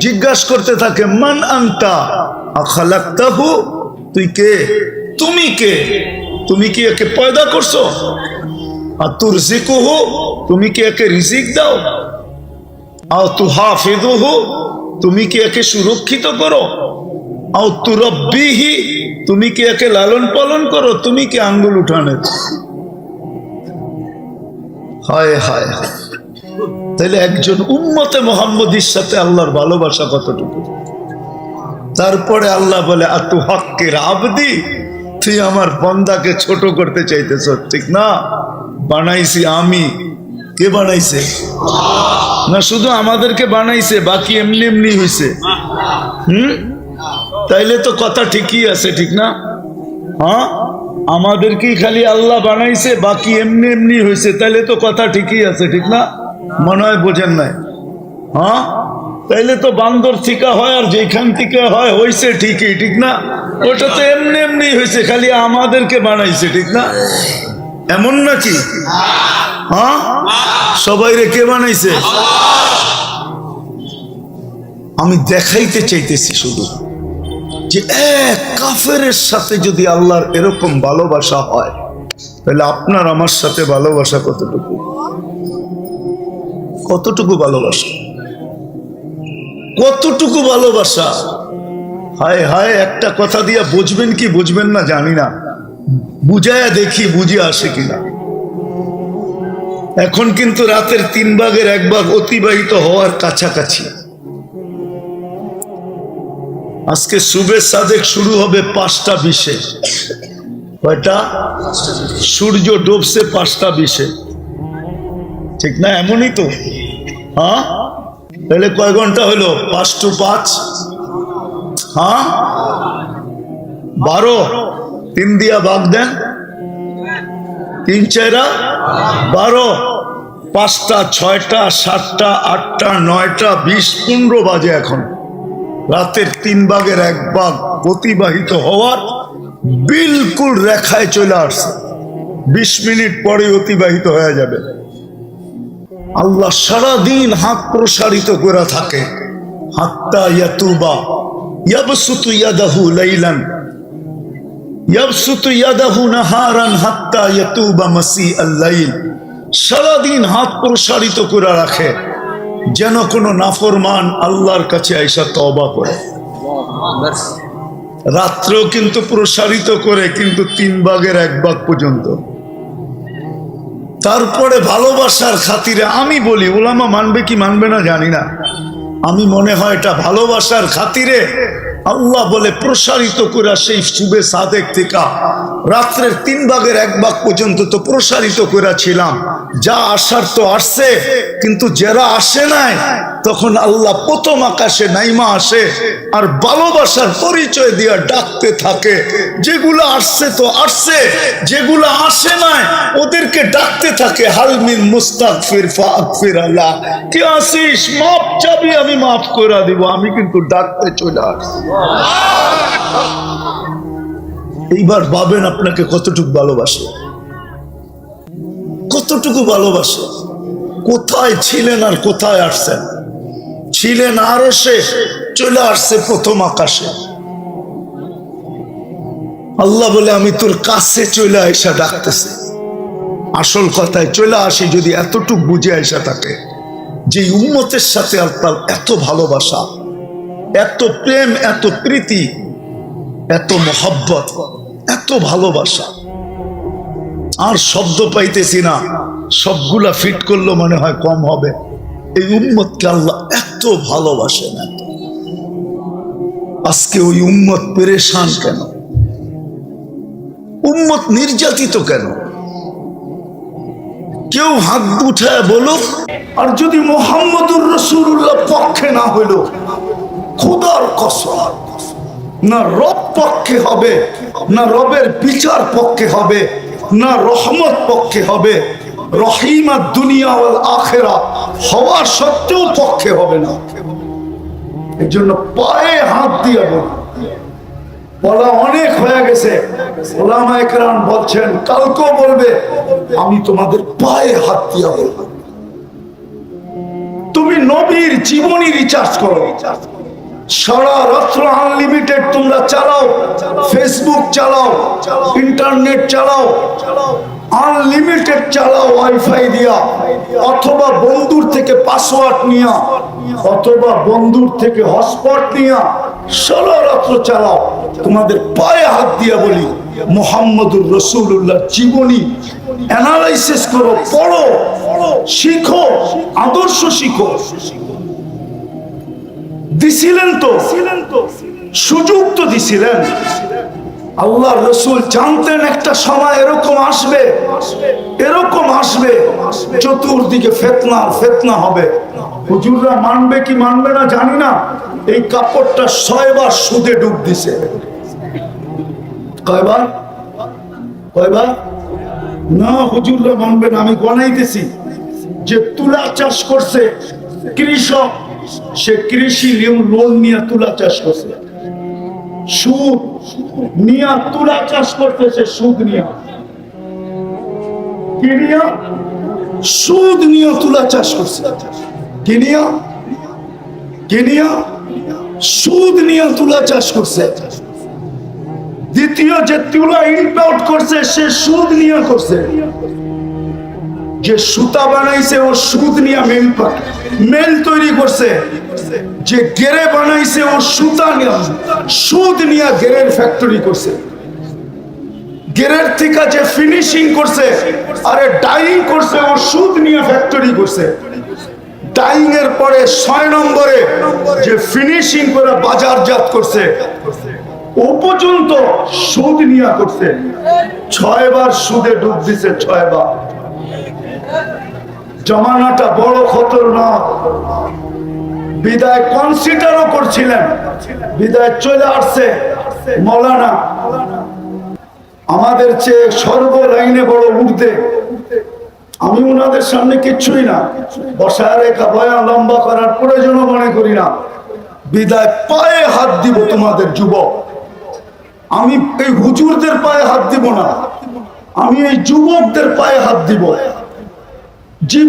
জিজ্ঞাসা করতে থাকে, মান আনতা আখালাকতাহু, তুই কে, তুমি কে, তুমি কি একে পয়দা করছো, আর তুরজিকুহু, তুমি কি একে রিজিক দাও, আও তুহাফিযুহু, তুমি কি একে সুরক্ষিত করো, আও তুরাব্বিহি, তুমি কি একে লালন পালন করো, তুমি কি আঙ্গুল উঠানে। হায় হায় হায়, তাহলে একজন উম্মতে মুহাম্মদীর সাথে আল্লাহর ভালোবাসা কতটুকু। তারপরে আল্লাহ বলে, আতু হক্কের আবদি, তুই আমার বান্দাকে ছোট করতে চাইতেছ, ঠিক না? বানাইছি আমি। কে বানাইছে? না শুধু আমাদেরকে বানাইছে, বাকি এমনি এমনি হয়েছে। তাইলে তো কথা ঠিকই আছে, ঠিক না? হ্যাঁ, আমাদেরকেই খালি আল্লাহ বানাইছে, বাকি এমনি এমনি হয়েছে, তাইলে তো কথা ঠিকই আছে, ঠিক না? মনে হয় বোঝেন নাই? হ্যাঁ, তাইলে তো বান্দর থেকে হয়, আর যেখান থেকে হয় হয়েছে ঠিকই, ঠিক না? ওটা তো এমনি এমনি হয়েছে, খালি আমাদেরকে বানাইছে, ঠিক না? এমন নাকি? হ্যাঁ, সবাই রে কে বানাইছে? আমি দেখাইতে চাইতেছি শুধু যে এক কাফেরের সাথে যদি আল্লাহর এরকম ভালোবাসা হয়, তাহলে আপনার আমার সাথে ভালোবাসা কতটুকু, কতটুকু ভালোবাসা, কতটুকু ভালোবাসা। হায় হায়, একটা কথা দিয়া বুঝবেন কি বুঝবেন না জানি না, বুঝায়া দেখি বুঝে আসে কিনা। এখন কিন্তু রাতের 3 ভাগের 1 ভাগ অতিবাহিত হওয়ার কাছাকাছি। আজকে সুবে সাদেক শুরু হবে 5টা 20-এ। কয়টা? সূর্য ডুবছে 5টা 20-এ, ঠিক না? এমনই তো। হ্যাঁ, তাহলে কয় ঘন্টা হলো? 5 to 5, হ্যাঁ 12। 3 দিয়া ভাগ দেন, 3 4 12, 5টা 6টা 7টা 8টা 9টা 20 15 বাজে। এখন রাতের 3 ভাগের 1 ভাগ অতিবাহিত হওয়ার বিলকুল রেখায় চলে আসছে। 20 মিনিট পরে অতিবাহিত হয়ে যাবে। আল্লাহ সারাদিন হাত প্রসারিত করে থাকে, হাত্তা ইয়াতুবা ইয়াবসুতু ইয়াদাহু লাইলান ইয়াবসুতু ইয়াদাহু নাহারান হাত্তা ইয়াতুবা মাসিআল লাইল। সারাদিন হাত প্রসারিত করে রাখে, যেন কোনো নাফরমান আল্লাহর কাছে আইসা তওবা করে। রাত্রেও কিন্তু প্রসারিত করে, কিন্তু 3 ভাগের 1 ভাগ পর্যন্ত। তারপরে ভালোবাসার খাতিরে আমি বলি, ওলামা মানবে কি মানবে না জানি না, আমি মনে হয় এটা ভালোবাসার খাতিরে আল্লাহ বলে প্রসারিত করে সেই সুবে সাদেক থেকে রাত্রের 3 ভাগের 1 ভাগ পর্যন্ত তো প্রসারিত করেছিলাম। যা আসার তো আসছে, কিন্তু যারা আসে নাই, তখন আল্লাহ প্রথম আকাশে নাইমা আসে আর ভালোবাসার পরিচয় দিয়ে ডাকতে থাকে। যেগুলো আসছে তো আসছে, যেগুলো আসে নাই ওদেরকে ডাকতে থাকে, হালমিন মুস্তাগফির ফাগফির আল্লাহ, কি আসিস, মাপ চাবি, আমি মাফ করে দিব, আমি কিন্তু ডাকতে চলে আসছি। এইবার ভাবেন আপনাকে কতটুকু ভালোবাসে, কতটুকু ভালোবাসে। কোথায় ছিলেন আর কোথায় আসছেন? ছিলেন আরশে, চলে আসছে প্রথম আকাশে। আল্লাহ বলে আমি তোর কাছে চলে আইসা ডাকতেছি। আসল কথায় চলে আসি যদি এতটুকু বুঝে আইসা থাকে যে উম্মতের সাথে আল্লাহর এত ভালোবাসা, এত প্রেম, এত প্রীতি, এত মোহাব্বত, এত ভালোবাসা। আর শব্দ পাইতেছি না, সবগুলা ফিট করলো মনে হয় কম হবে। এই উম্মতকে আল্লাহ এত ভালোবাসেন, এত। আজকে ওই উম্মত পেরেশান কেন? উম্মত নির্যাতিত কেন? কেউ হাত উঠায় বলুক। আর যদি মুহাম্মদুর রাসূলুল্লাহ পক্ষে না হইল, খোদার কসম, না রব পক্ষে হবে, না রবের বিচার পক্ষে হবে, না রহমত পক্ষে হবে, রহিমাত দুনিয়া ওয়াল আখিরা হওয়ার সত্ত্বেও পক্ষে হবে না। এর জন্য পায়ে হাত দিয়ে বল, বলা অনেক হয়ে গেছে। ওলামায়ে কেরাম বলছেন কালকেও বলবে, আমি তোমাদের পায়ে হাত দিয়া বলবো, তুমি নবীর জীবনী রিচার্জ করো। সারা রাত্র আনলিমিটেড তোমরা চালাও, ফেসবুক চালাও, ইন্টারনেট চালাও, আনলিমিটেড চালাও ওয়াইফাই দিয়া, অথবা বন্ধুর থেকে পাসওয়ার্ড নিয়া, অথবা বন্ধুর থেকে হটস্পট নিয়া সারা রাত্র চালাও। তোমাদের পায়ে হাত দিয়া বলি, মুহাম্মদুর রাসূলুল্লাহ জীবনী অ্যানালাইসিস করো, পড়ো, শিখো, আদর্শ শিখো। দিছিলেন তো, সুযোগ তো দিছিলেন। আল্লাহ রসুল জানতেন একটা সময় এরকম আসবে, এরকম আসবে, চতুর্দিকে ফিতনা ফিতনা হবে। হুজুররা মানবে কি মানবে না জানি না, এই কাপড়টা 6 বার সুদে ডুব দিছে। কয়বার? কয়বার? না, হুজুররা মানবে না। আমি গণাইতেছি, যে তুলা চাষ করছে কৃষক, সে কৃষি লোন নিয়ে তুলা চাষ করছে, সুদ নিয়ে তুলা চাষ করতেছে, সুদ নিয়ে, কি নিয়ে? সুদ নিয়ে তুলা চাষ করছে। কি নিয়ে? কি নিয়ে? সুদ নিয়ে তুলা চাষ করছে। দ্বিতীয় যে তুলা ইম্পোর্ট করছে, সে সুদ নিয়ে করছে। যে সুতা বানাইছে ও সুদ নিয়ে মেল তৈরি করছে। যে গেরে বানাইছে ও সুতা নিয়ে, সুদ নিয়ে গেরের ফ্যাক্টরি করছে। গেরের থেকে যে ফিনিশিং করছে, আরে ডাইং করছে, ও সুদ নিয়ে ফ্যাক্টরি করছে। ডাইং এর পরে 6 নম্বরে যে ফিনিশিং করে বাজারজাত করছে, ও পর্যন্ত সুদ নিয়ে করছে। 6 বার সুদে ডুব দিছে, 6 বার। জমানাটা বড় খতরনাক। বিদায় কনসিডারও করছিলেন, বিদায় চলে আসছে মৌলানা, আমাদের চেয়ে সর্ব লাইনে বড় ঊর্ধ্বে। আমি ওনাদের সামনে কিচ্ছুই না, বসায় রেখা বয়ান লম্বা করার প্রয়োজনও মনে করি না। বিদায় পায়ে হাত দিব তোমাদের যুবক। আমি এই হুজুরদের পায়ে হাত দিব না, আমি এই যুবকদের পায়ে হাত দিব।